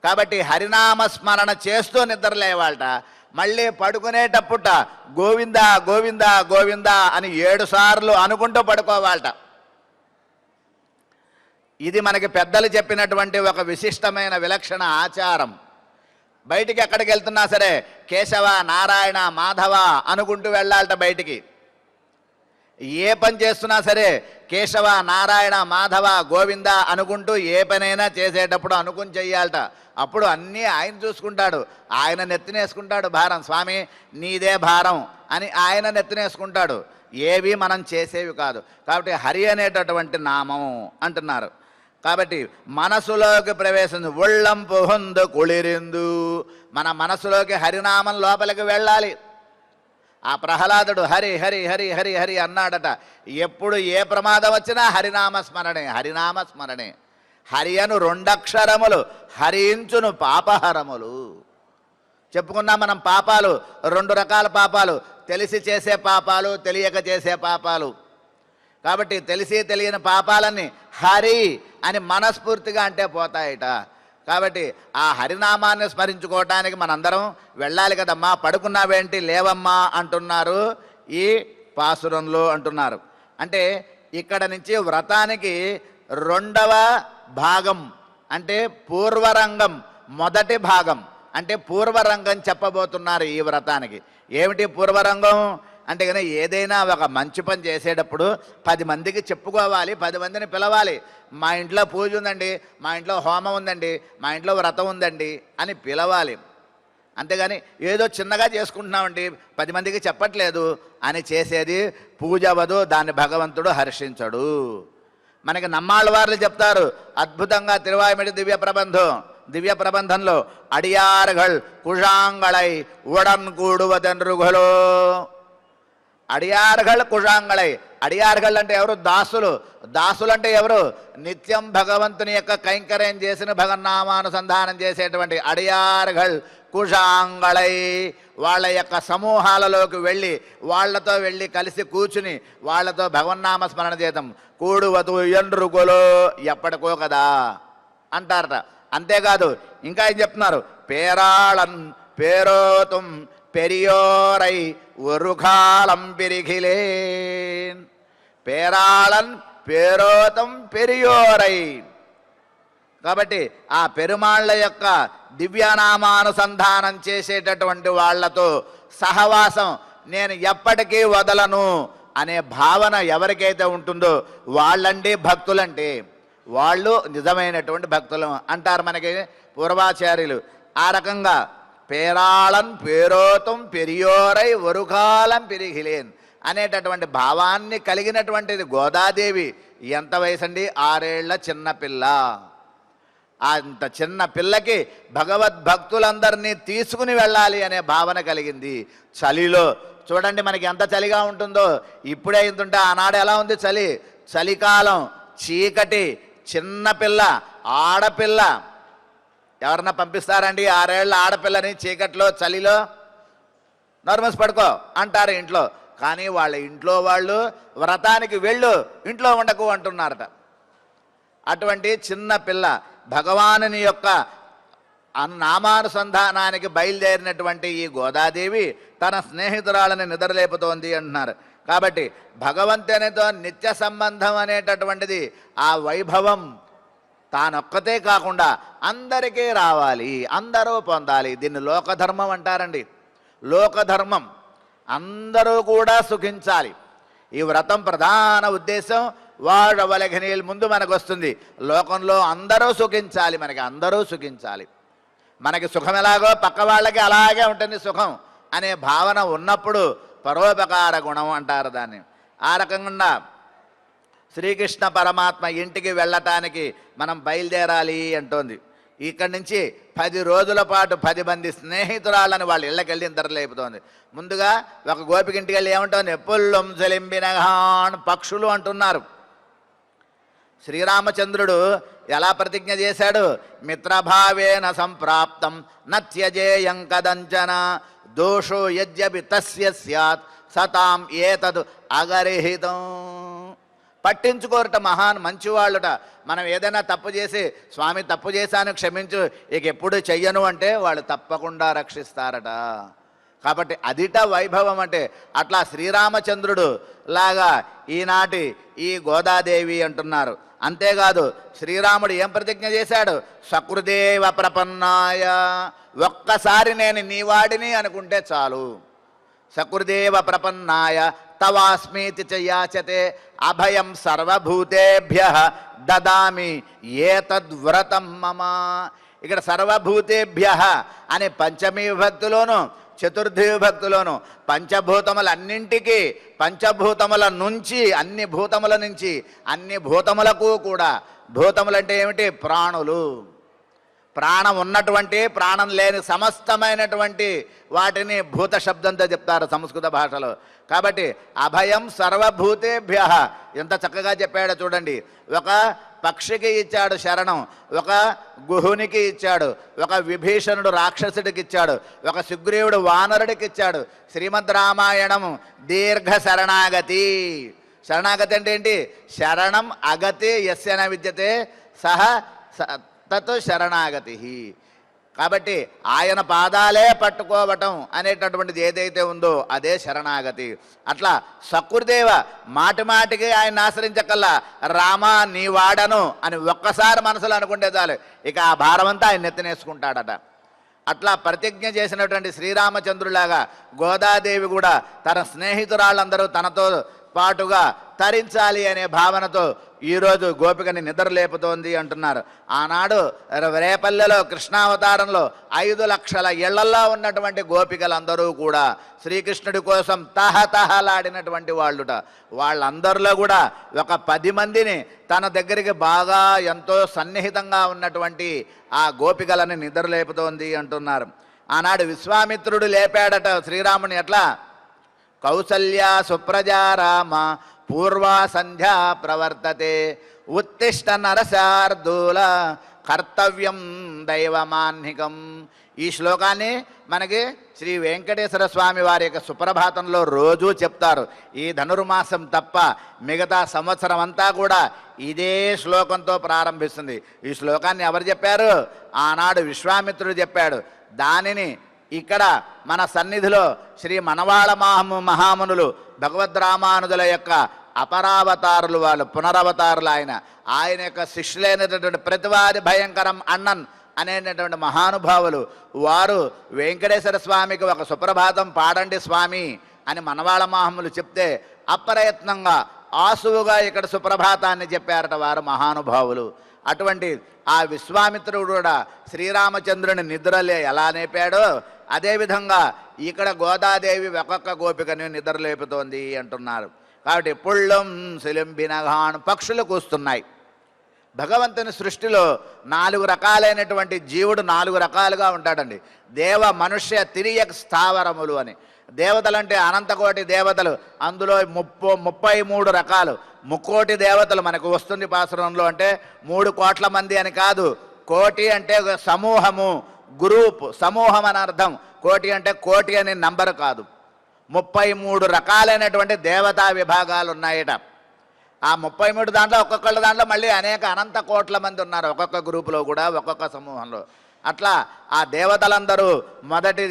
కాబట్టి హరినామ స్మరణ చేస్తూ నిద్ర లేవాలట. మళ్ళీ పడుకునేటప్పుట గోవింద గోవింద గోవింద అని 7 సార్లు అనుకుంటూ పడుకోవాలట. ఇది మనకి పెద్దలు చెప్పినటువంటి ఒక విశిష్టమైన విలక్షణ ఆచారం. బయటికి ఎక్కడికి వెళ్తున్నా సరే కేశవ నారాయణ మాధవ అనుకుంటూ వెళ్ళాలట. బయటికి ఏ పని చేస్తున్నా సరే కేశవ నారాయణ మాధవ గోవింద అనుకుంటూ ఏ పనైనా చేసేటప్పుడు అనుకుని చెయ్యాలట. అప్పుడు అన్నీ ఆయన చూసుకుంటాడు. ఆయన నెత్తినేసుకుంటాడు భారం. స్వామి నీదే భారం అని ఆయన నెత్తినేసుకుంటాడు. ఏవి మనం చేసేవి కాదు. కాబట్టి హరి అనేటటువంటి నామం అంటున్నారు. కాబట్టి మనసులోకి ప్రవేశించు ఒళ్ళంపు హొందు కుళిరిందు, మన మనసులోకి హరినామం లోపలికి వెళ్ళాలి. ఆ ప్రహ్లాదుడు హరి హరి హరి హరి హరి అన్నాడట. ఎప్పుడు ఏ ప్రమాదం వచ్చినా హరినామస్మరణే, హరినామస్మరణే. హరి అను 2 అక్షరములు హరించును పాపహరములు. చెప్పుకున్నాం మనం. పాపాలు 2 రకాల పాపాలు, తెలిసి చేసే పాపాలు, తెలియక చేసే పాపాలు. కాబట్టి తెలిసి తెలియని పాపాలన్నీ హరి అని మనస్ఫూర్తిగా అంటే పోతాయట. కాబట్టి ఆ హరినామాన్ని స్మరించుకోవటానికి మనందరం వెళ్ళాలి కదమ్మా. పడుకున్నావేంటి, లేవమ్మా అంటున్నారు ఈ పాసురంలో అంటున్నారు. అంటే ఇక్కడ నుంచి వ్రతానికి 2వ భాగం అంటే పూర్వరంగం, మొదటి భాగం అంటే పూర్వరంగం చెప్పబోతున్నారు ఈ వ్రతానికి. ఏమిటి పూర్వరంగం అంటే కనుక ఏదైనా ఒక మంచి పని చేసేటప్పుడు 10 మందికి చెప్పుకోవాలి, 10 మందిని పిలవాలి. మా ఇంట్లో పూజ ఉందండి, మా ఇంట్లో హోమం ఉందండి, మా ఇంట్లో వ్రతం ఉందండి అని పిలవాలి. అంతేగాని ఏదో చిన్నగా చేసుకుంటున్నామండి 10 మందికి చెప్పట్లేదు అని చేసేది పూజ అవ్వదు, దాన్ని భగవంతుడు హర్షించడు. మనకి నమ్మాళ్ళవార్లు చెప్తారు అద్భుతంగా తిరువాయిమిడి దివ్య ప్రబంధంలో అడియార్గళ్ కుషాంగళై ఉడన్ కూడువదెన్రుగులో. అడియార్గళ్ కుషాంగళై, అడియార్గళ్ అంటే ఎవరు? దాసులు. దాసులు అంటే ఎవరు? నిత్యం భగవంతుని యొక్క కైంకర్యం చేసిన భగన్నామానుసంధానం చేసేటువంటి అడియార్గళ్ కుషాంగళై, వాళ్ళ యొక్క సమూహాలలోకి వెళ్ళి వాళ్ళతో వెళ్ళి కలిసి కూర్చుని వాళ్ళతో భగవన్నామ స్మరణ చేద్దాం. కూడువతు ఎండ్రుగోలో, ఎప్పటికో కదా అంటారట. అంతేకాదు ఇంకా ఏం చెప్తున్నారు? పేరాళన్ పేరోతుం పెరియోరై ఒరుకాలం పిరిగిలేన్. పేరాళన్ పేరోతం పెరియోరై. కాబట్టి ఆ పెరుమాళ్ళ యొక్క దివ్యనామానుసంధానం చేసేటటువంటి వాళ్లతో సహవాసం నేను ఎప్పటికీ వదలను అనే భావన ఎవరికైతే ఉంటుందో వాళ్ళండి భక్తులంటే, వాళ్ళు నిజమైనటువంటి భక్తులు అంటారు మనకి పూర్వాచార్యులు. ఆ రకంగా పేరాళన్ పేరోతం పెరియోరై ఒరుకాలం పిరిగిలేన్ అనేటటువంటి భావాన్ని కలిగినటువంటిది గోదాదేవి. ఎంత వయసండి? 6 ఏళ్ల చిన్నపిల్ల. అంత చిన్న పిల్లకి భగవద్భక్తులందరినీ తీసుకుని వెళ్ళాలి అనే భావన కలిగింది. చలిలో చూడండి మనకి ఎంత చలిగా ఉంటుందో. ఇప్పుడే ఇంతుంటే ఆనాడు ఎలా ఉంది చలి? చలికాలం, చీకటి, చిన్నపిల్ల, ఆడపిల్ల. ఎవరన్నా పంపిస్తారండి 6 ఏళ్ల ఆడపిల్లని చీకట్లో చలిలో? నార్మల్స్ పడుకో అంటారు ఇంట్లో. కానీ వాళ్ళ ఇంట్లో వాళ్ళు వ్రతానికి వెళ్ళు, ఇంట్లో ఉండకు అంటున్నారట. అటువంటి చిన్న పిల్ల భగవానుని యొక్క నామానుసంధానానికి బయలుదేరినటువంటి ఈ గోదాదేవి తన స్నేహితురాలని నిద్రలేపుతోంది అంటున్నారు. కాబట్టి భగవంతునితో నిత్య సంబంధం అనేటటువంటిది ఆ వైభవం తానొక్కతే కాకుండా అందరికీ రావాలి, అందరూ పొందాలి. దీన్ని లోకధర్మం అంటారండి. లోకధర్మం, అందరూ కూడా సుఖించాలి. ఈ వ్రతం ప్రధాన ఉద్దేశం వాడవలఘనీయుల ముందు మనకు వస్తుంది. లోకంలో అందరూ సుఖించాలి, మనకి అందరూ సుఖించాలి. మనకి సుఖం ఎలాగో పక్క వాళ్ళకి అలాగే ఉంటుంది సుఖం అనే భావన ఉన్నప్పుడు పరోపకార గుణం అంటారు దాన్ని. ఆ రకంగా శ్రీకృష్ణ పరమాత్మ ఇంటికి వెళ్ళటానికి మనం బయలుదేరాలి అంటోంది. ఇక్కడి నుంచి 10 రోజుల పాటు 10 మంది స్నేహితురాళ్ళని వాళ్ళ ఇళ్ళకి వెళ్ళి నిద్రలేపుతోంది. ముందుగా ఒక గోపిక ఇంటికి వెళ్ళి ఏమంటోంది? పుల్లం జలింబినగాన్ పక్షులు అంటున్నారు. శ్రీరామచంద్రుడు ఎలా ప్రతిజ్ఞ చేశాడు? మిత్రభావేన సంప్రాప్తం నత్యజేయం కదంచన దోషో యద్యపి తస్య స్యాత్ సతాం ఏతదు అగరిహితం. పట్టించుకోరట మంచివాళ్ళుట. మనం ఏదైనా తప్పు చేసి స్వామి తప్పు చేశాను క్షమించు, ఇక ఎప్పుడు చెయ్యను అంటే వాళ్ళు తప్పకుండా రక్షిస్తారట. కాబట్టి అదిట వైభవం అంటే. అట్లా శ్రీరామచంద్రుడు లాగా ఈనాటి ఈ గోదాదేవి అంటున్నారు. అంతేకాదు శ్రీరాముడు ఏం ప్రతిజ్ఞ చేశాడు? సకృదేవ ప్రపన్నాయ, ఒక్కసారి నేను నీ వాడిని అనుకుంటే చాలు. సకృదేవ ప్రపన్నాయ తవాస్మీతి చ యాచతే అభయం సర్వభూతేభ్యః దదామి ఏతద్వ్రతం మమ. ఇక్కడ సర్వభూతేభ్యః అనే పంచమీ విభక్తిలోను చతుర్థి విభక్తిలోను పంచభూతములన్నింటికీ, పంచభూతముల నుంచి, అన్ని భూతముల నుంచి అన్ని భూతములకు కూడా, భూతములంటే ఏమిటి? ప్రాణులు. ప్రాణం ఉన్నటువంటి, ప్రాణం లేని సమస్తమైనటువంటి వాటిని భూత శబ్దంతో చెప్తారు సంస్కృత భాషలో. కాబట్టి అభయం సర్వభూతేభ్య, ఎంత చక్కగా చెప్పాడో చూడండి. ఒక పక్షికి ఇచ్చాడు శరణం, ఒక గుహునికి ఇచ్చాడు, ఒక విభీషణుడు రాక్షసుడికి ఇచ్చాడు, ఒక సుగ్రీవుడు వానరుడికి ఇచ్చాడు. శ్రీమద్ రామాయణం దీర్ఘ శరణాగతి. శరణాగతి అంటే ఏంటి? శరణం అగతి యస్యన విద్యతే సహ తత్ శరణాగతి. కాబట్టి ఆయన పాదాలే పట్టుకోవటం అనేటటువంటిది ఏదైతే ఉందో అదే శరణాగతి. అట్లా సకృదేవ మాటి మాటికి ఆయన ఆశ్రయించకల్లా రామా నీ వాడను అని ఒక్కసారి మనసులో అనుకుంటే చాలు, ఇక ఆ భారమంతా ఆయన నెత్తినేసుకుంటాడట. అట్లా ప్రతిజ్ఞ చేసినటువంటి శ్రీరామచంద్రులాగా గోదాదేవి కూడా తన స్నేహితురాళ్ళందరూ తనతో పాటుగా తరించాలి అనే భావనతో ఈరోజు గోపికని నిద్రలేపుతోంది అంటున్నారు. ఆనాడు రేపల్లెలో కృష్ణావతారంలో 5 లక్షల ఇళ్లల్లో ఉన్నటువంటి గోపికలందరూ కూడా శ్రీకృష్ణుడి కోసం తహతహలాడినటువంటి వాళ్ళుట. వాళ్ళందరిలో కూడా ఒక 10 మందిని తన దగ్గరికి బాగా ఎంతో సన్నిహితంగా ఉన్నటువంటి ఆ గోపికలని నిద్రలేపుతోంది అంటున్నారు. ఆనాడు విశ్వామిత్రుడు లేపాడట శ్రీరాముని. ఎట్లా? కౌసల్య సుప్రజా రామ పూర్వా సంధ్యా ప్రవర్తతే ఉత్తిష్ట నరశార్దూల కర్తవ్యం దైవమాన్నికం. ఈ శ్లోకాన్ని మనకి శ్రీ వెంకటేశ్వర స్వామి వారి యొక్క సుప్రభాతంలో రోజూ చెప్తారు. ఈ ధనుర్మాసం తప్ప మిగతా సంవత్సరం అంతా కూడా ఇదే శ్లోకంతో ప్రారంభిస్తుంది. ఈ శ్లోకాన్ని ఎవరు చెప్పారు? ఆనాడు విశ్వామిత్రుడు చెప్పాడు. దానిని ఇక్కడ మన సన్నిధిలో శ్రీ మనవాళ మహామునులు భగవద్రామానుజుల యొక్క అపరావతారులు, వాళ్ళు పునరవతారులు. ఆయన యొక్క శిష్యులైనటువంటి ప్రతివాది భయంకరం అన్నన్ అనేటటువంటి మహానుభావులు వారు వెంకటేశ్వర స్వామికి ఒక సుప్రభాతం పాడండి స్వామి అని మనవాళ మహాములు చెప్తే అప్రయత్నంగా ఆసువుగా ఇక్కడ సుప్రభాతాన్ని చెప్పారట వారు మహానుభావులు. అటువంటి ఆ విశ్వామిత్రుడు కూడా శ్రీరామచంద్రుని నిద్రలే ఎలా నేపాడో అదేవిధంగా ఇక్కడ గోదాదేవి ఒక్కొక్క గోపికని నిద్రలేపుతోంది అంటున్నారు. కాబట్టి పుళ్ళం సిలింబినగాను పక్షులు కూస్తున్నాయి. భగవంతుని సృష్టిలో 4 రకాలైనటువంటి జీవుడు 4 రకాలుగా ఉంటాడండి. దేవ మనుష్య తిరియక్ స్థావరములు అని. దేవతలంటే అనంతకోటి దేవతలు, అందులో 33 రకాలు. 3 కోటి దేవతలు మనకు వస్తుంది పాసురంలో. అంటే 3 కోట్ల మంది అని కాదు. కోటి అంటే సమూహము, గ్రూప్, సమూహం అని అర్థం. కోటి అంటే కోటి అనే నంబర్ కాదు. 33 రకాలైనటువంటి దేవతా విభాగాలు ఉన్నాయట. ఆ 33 దాంట్లో ఒక్కొక్కళ్ళ దాంట్లో మళ్ళీ అనేక అనంత కోట్ల మంది ఉన్నారు, ఒక్కొక్క గ్రూపులో కూడా, ఒక్కొక్క సమూహంలో. అట్లా ఆ దేవతలందరూ మొదటి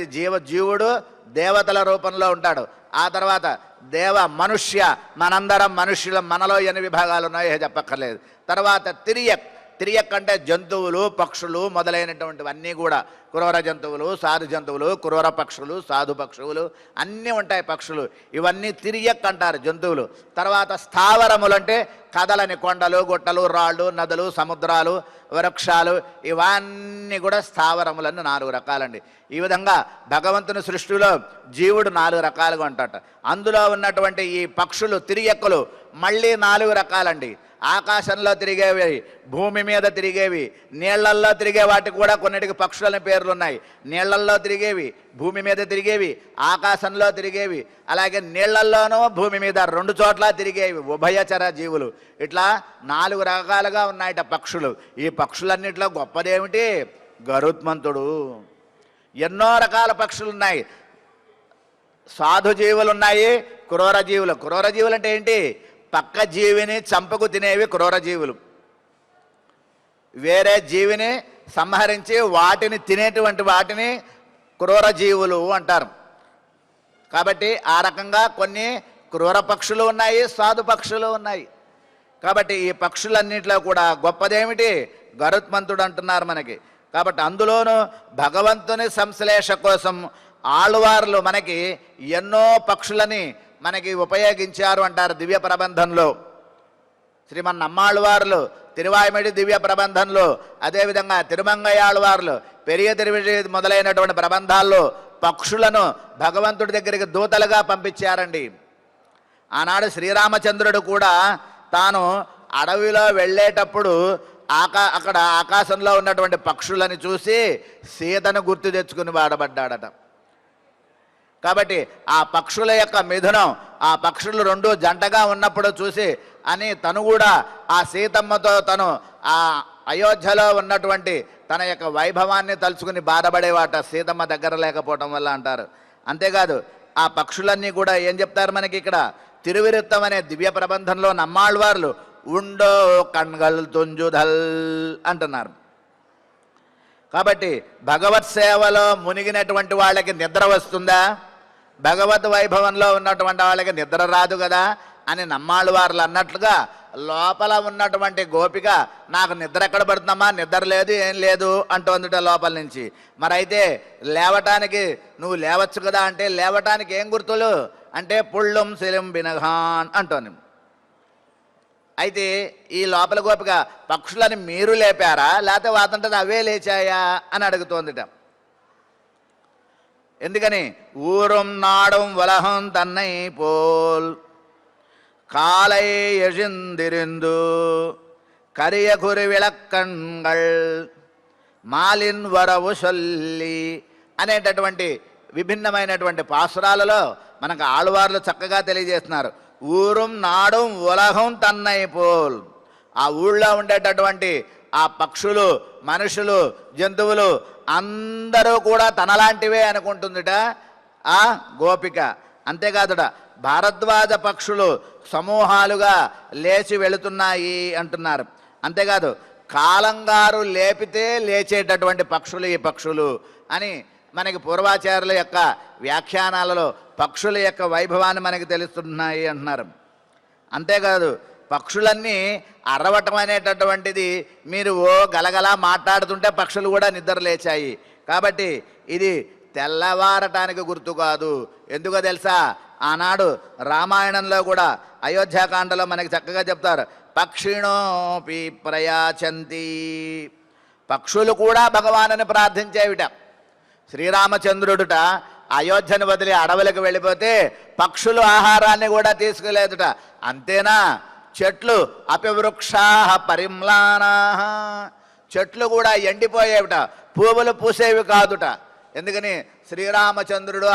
జీవుడు దేవతల రూపంలో ఉంటాడు. ఆ తర్వాత దేవ మనుష్య, మనందరం మనుష్యులు, మనలో ఎన్ని విభాగాలు ఉన్నాయో చెప్పక్కర్లేదు. తర్వాత తిరియక్ అంటే జంతువులు, పక్షులు మొదలైనటువంటివన్నీ కూడా. క్రూర జంతువులు, సాధు జంతువులు, క్రూర పక్షులు, సాధు పక్షువులు అన్నీ ఉంటాయి పక్షులు. ఇవన్నీ తిరియక్ అంటారు జంతువులు. తర్వాత స్థావరములు అంటే కదలని కొండలు, గుట్టలు, రాళ్ళు, నదులు, సముద్రాలు, వృక్షాలు, ఇవన్నీ కూడా స్థావరములన్నీ 4 రకాలండి. ఈ విధంగా భగవంతుని సృష్టిలో జీవుడు 4 రకాలుగా ఉంటాట. అందులో ఉన్నటువంటి ఈ పక్షులు తిరియక్కులు మళ్ళీ 4 రకాలండి. ఆకాశంలో తిరిగేవి, భూమి మీద తిరిగేవి, నీళ్లల్లో తిరిగే వాటికి కూడా కొన్నిటికి పక్షులని పేర్లు ఉన్నాయి. నీళ్లల్లో తిరిగేవి, భూమి మీద తిరిగేవి, ఆకాశంలో తిరిగేవి, అలాగే నీళ్లల్లోనూ భూమి మీద 2 చోట్ల తిరిగేవి ఉభయచర జీవులు. ఇట్లా 4 రకాలుగా ఉన్నాయట పక్షులు. ఈ పక్షులన్నింటిలో గొప్పదేమిటి? గరుత్మంతుడు. ఎన్నో రకాల పక్షులు ఉన్నాయి. సాధు జీవులు ఉన్నాయి, క్రూర జీవులు. క్రూర జీవులు అంటే ఏంటి? పక్క జీవిని చంపకు తినేవి క్రూర జీవులు. వేరే జీవిని సంహరించి వాటిని తినేటువంటి వాటిని క్రూర జీవులు అంటారు. కాబట్టి ఆ రకంగా కొన్ని క్రూర పక్షులు ఉన్నాయి, సాధు పక్షులు ఉన్నాయి. కాబట్టి ఈ పక్షులన్నింటిలో కూడా గొప్పదేమిటి? గరుత్మంతుడు అంటున్నారు మనకి. కాబట్టి అందులోనూ భగవంతుని సంశ్లేష కోసం ఆళ్వార్లు మనకి ఎన్నో పక్షులని మనకి ఉపయోగించారు అంటారు దివ్య ప్రబంధంలో. శ్రీమన్నమ్మాళ్వార్లు తిరువాయిమిడి దివ్య ప్రబంధంలో, అదేవిధంగా తిరుమంగయాళ్వార్లు పెరియ తిరువిడి మొదలైనటువంటి ప్రబంధాల్లో పక్షులను భగవంతుడి దగ్గరికి దూతలుగా పంపించారండి. ఆనాడు శ్రీరామచంద్రుడు కూడా తాను అడవిలో వెళ్ళేటప్పుడు అక్కడ ఆకాశంలో ఉన్నటువంటి పక్షులను చూసి సీతను గుర్తు తెచ్చుకుని వాడబడ్డాడట. కాబట్టి ఆ పక్షుల యొక్క మిథునం, ఆ పక్షులు రెండు జంటగా ఉన్నప్పుడు చూసి అని తను కూడా ఆ సీతమ్మతో తను ఆ అయోధ్యలో ఉన్నటువంటి తన యొక్క వైభవాన్ని తలుచుకుని బాధపడేవాట, సీతమ్మ దగ్గర లేకపోవటం వల్ల అంటారు. అంతేకాదు ఆ పక్షులన్నీ కూడా ఏం చెప్తారు మనకి ఇక్కడ, తిరువిరుత్తం అనే దివ్య ప్రబంధంలో నమ్మాళ్ళవార్లు ఉండో కణ్గల్ తుంజుధల్ అంటున్నారు. కాబట్టి భగవత్ సేవలో మునిగినటువంటి వాళ్ళకి నిద్ర వస్తుందా? భగవద్ వైభవంలో ఉన్నటువంటి వాళ్ళకి నిద్ర రాదు కదా అని నమ్మాళ్ళు వారు అన్నట్లుగా లోపల ఉన్నటువంటి గోపిక నాకు నిద్ర ఎక్కడ పడుతుందమ్మా, నిద్ర లేదు ఏం లేదు అంటోందిట లోపల నుంచి. మరి అయితే లేవటానికి నువ్వు లేవచ్చు కదా అంటే లేవటానికి ఏం గుర్తులు అంటే పుళ్ళుం శిలిం బినఘాన్ అంటోని. అయితే ఈ లోపల గోపిక పక్షులని మీరు లేపారా లేకపోతే వాతంటే అవే లేచాయా అని అడుగుతోందిట. ఎందుకని ఊరం నాడం వలహం తన్నై పోల్ காலை எழுந்திருந்து கரிய குறி విళక్కణ్గళ్ మాలిన్ వరవు సొల్లి అనేటటువంటి విభిన్నమైనటువంటి పాసురాలలో మనకు ఆళ్వార్లు చక్కగా తెలియజేస్తున్నారు. ఊరుం నాడుం ఉలహం తన్నై పోల్, ఆ ఊళ్ళో ఉండేటటువంటి ఆ పక్షులు, మనుషులు, జంతువులు అందరూ కూడా తనలాంటివే అనుకుంటుందిట ఆ గోపిక. అంతేకాదుట భారద్వాజ పక్షులు సమూహాలుగా లేచి వెళుతున్నాయి అంటున్నారు. అంతేకాదు కాలంగారు లేపితే లేచేటటువంటి పక్షులు ఈ పక్షులు అని మనకి పూర్వాచార్యుల యొక్క వ్యాఖ్యానాలలో పక్షుల యొక్క వైభవాన్ని మనకి తెలుస్తున్నాయి అంటున్నారు. అంతేకాదు పక్షులన్నీ అరవటం అనేటటువంటిది మీరు ఓ గలగలా మాట్లాడుతుంటే పక్షులు కూడా నిద్ర లేచాయి. కాబట్టి ఇది తెల్లవారటానికి గుర్తు కాదు. ఎందుకో తెలుసా, ఆనాడు రామాయణంలో కూడా అయోధ్యాకాండలో మనకి చక్కగా చెప్తారు, పక్షిణోపి ప్రయాచంతి, పక్షులు కూడా భగవానుని ప్రార్థించేవిట. శ్రీరామచంద్రుడుట అయోధ్యను వదిలి అడవులకు వెళ్ళిపోతే పక్షులు ఆహారాన్ని కూడా తీసుకులేదుట. అంతేనా, చెట్లు అపివృక్షా పరిమ్లానా, చెట్లు కూడా ఎండిపోయేవిట, పువ్వులు పూసేవి కాదుట. ఎందుకని శ్రీరామచంద్రుడు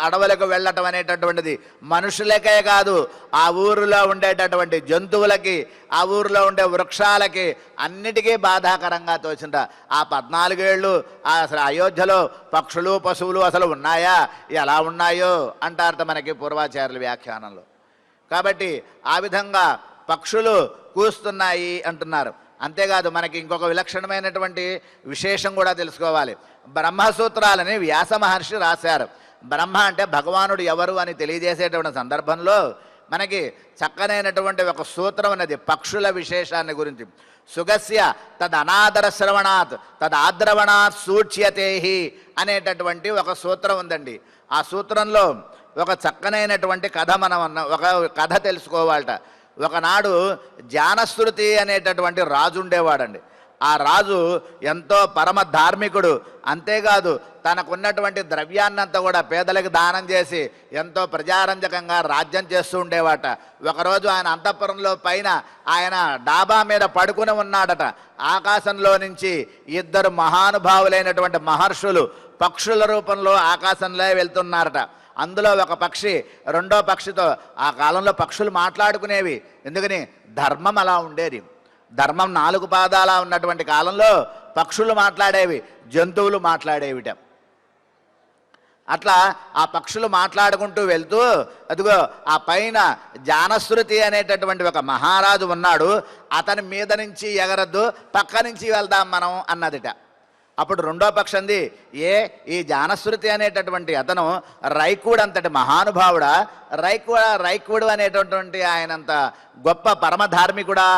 అడవులకు వెళ్ళటం అనేటటువంటిది మనుషులకే కాదు ఆ ఊరిలో ఉండేటటువంటి జంతువులకి, ఆ ఊరిలో ఉండే వృక్షాలకి అన్నిటికీ బాధాకరంగా తోచింట. ఆ 14 ఏళ్ళు అసలు అయోధ్యలో పక్షులు పశువులు అసలు ఉన్నాయా, ఎలా ఉన్నాయో అంటారట మనకి పూర్వాచార్యుల వ్యాఖ్యానంలో. కాబట్టి ఆ విధంగా పక్షులు కూస్తున్నాయి అంటున్నారు. అంతేకాదు మనకి ఇంకొక విలక్షణమైనటువంటి విశేషం కూడా తెలుసుకోవాలి. బ్రహ్మసూత్రాలని వ్యాస మహర్షి రాశారు. బ్రహ్మ అంటే భగవానుడు ఎవరు అని తెలియజేసేటువంటి సందర్భంలో మనకి చక్కనైనటువంటి ఒక సూత్రం ఉన్నది పక్షుల విశేషాన్ని గురించి. సుగస్య తదనాదర శ్రవణాత్ తదాద్రవణాత్ సూచ్యతేహి అనేటటువంటి ఒక సూత్రం ఉందండి. ఆ సూత్రంలో ఒక చక్కనైనటువంటి కథ ఒక కథ తెలుసుకోవాలట. ఒకనాడు జానశ్రుతి అనేటటువంటి రాజు ఉండేవాడండి. ఆ రాజు ఎంతో పరమ ధార్మికుడు. అంతేకాదు తనకున్నటువంటి ద్రవ్యాన్నంతా కూడా పేదలకు దానం చేసి ఎంతో ప్రజారంజకంగా రాజ్యం చేస్తూ ఉండేవాట. ఒకరోజు ఆయన అంతఃపురంలో పైన ఆయన డాబా మీద పడుకుని ఉన్నాడట. ఆకాశంలో నుంచి 2 మహానుభావులైనటువంటి మహర్షులు పక్షుల రూపంలో ఆకాశంలో వెళ్తున్నారట. అందులో ఒక పక్షి రెండో పక్షితో, ఆ కాలంలో పక్షులు మాట్లాడుకునేవి. ఎందుకని ధర్మం అలా ఉండేది. ధర్మం 4 పాదాల ఉన్నటువంటి కాలంలో పక్షులు మాట్లాడేవి, జంతువులు మాట్లాడేవిట. అట్లా ఆ పక్షులు మాట్లాడుకుంటూ వెళ్తూ అదిగో ఆ పైన జానశ్రుతి అనేటటువంటి ఒక మహారాజు ఉన్నాడు, అతని మీద నుంచి ఎగరద్దు, పక్క నుంచి వెళ్దాం మనం అన్నదిట. అప్పుడు రెండో పక్షంది, ఈ జానశ్రుతి అనేటటువంటి అతను రైకుడు అంతటి మహానుభావుడా, రైకుడు అనేటటువంటి ఆయనంత గొప్ప పరమధార్మికుడా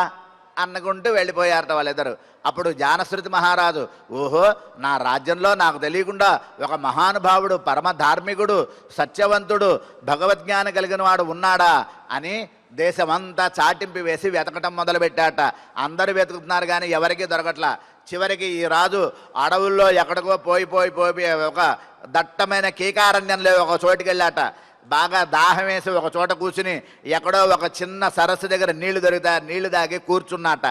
అనుకుంటూ వెళ్ళిపోయారట వాళ్ళిద్దరు. అప్పుడు జానశ్రుతి మహారాజు, ఓహో నా రాజ్యంలో నాకు తెలియకుండా ఒక మహానుభావుడు, పరమధార్మికుడు, సత్యవంతుడు, భగవద్జ్ఞానం కలిగిన వాడు ఉన్నాడా అని దేశమంతా చాటింపు వేసి వెతకటం మొదలుపెట్టాట. అందరూ వెతుకుతున్నారు కానీ ఎవరికీ దొరకట్లా. చివరికి ఈ రాజు అడవుల్లో ఎక్కడికో పోయి ఒక దట్టమైన కీకారణ్యంలో ఒక చోటుకి వెళ్ళాట. బాగా దాహం వేసి ఒక చోట కూర్చుని ఎక్కడో ఒక చిన్న సరస్సు దగ్గర నీళ్లు దొరుకుతాయి, నీళ్లు దాగి కూర్చున్నట.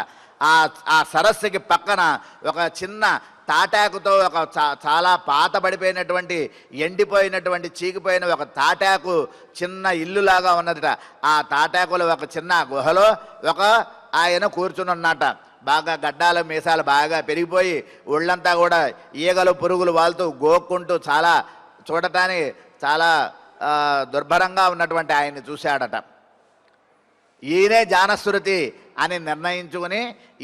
ఆ సరస్సుకి పక్కన ఒక చిన్న తాటాకుతో ఒక చాలా పాత పడిపోయినటువంటి ఎండిపోయినటువంటి చీకిపోయిన ఒక తాటాకు చిన్న ఇల్లులాగా ఉన్నదట. ఆ తాటాకులో ఒక చిన్న గుహలో ఒక ఆయన కూర్చుని ఉన్నట. బాగా గడ్డాలు మీసాలు బాగా పెరిగిపోయి ఒళ్ళంతా కూడా ఈగలు పురుగులు వాళ్తూ గోక్కుంటూ చాలా చూడటానికి చాలా దుర్భరంగా ఉన్నటువంటి ఆయన్ని చూశాడట. ఈయనే జానశ్రుతి అని నిర్ణయించుకుని,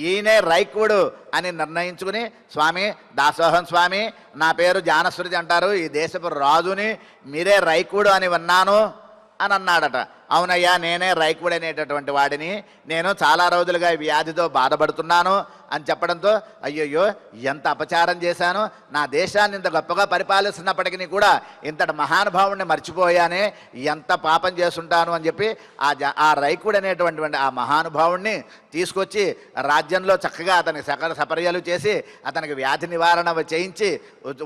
ఈయనే రైకుడు అని నిర్ణయించుకుని, స్వామి దాసోహం స్వామి, నా పేరు జానశ్రుతి అంటారు, ఈ దేశపు రాజుని, మీరే రైకుడు అని విన్నాను అని అన్నాడట. అవునయ్యా, నేనే రైకుడు అనేటటువంటి వాడిని, నేను చాలా రోజులుగా వ్యాధితో బాధపడుతున్నాను అని చెప్పడంతో, అయ్యయ్యో ఎంత అపచారం చేశాను, నా దేశాన్ని ఇంత గొప్పగా పరిపాలిస్తున్నప్పటికీ కూడా ఇంతటి మహానుభావుడిని మర్చిపోయానే, ఎంత పాపం చేస్తుంటాను అని చెప్పి ఆ రైకుడు అనేటువంటి ఆ మహానుభావుడిని తీసుకొచ్చి రాజ్యంలో చక్కగా అతనికి సకల సపర్యలు చేసి అతనికి వ్యాధి నివారణ చేయించి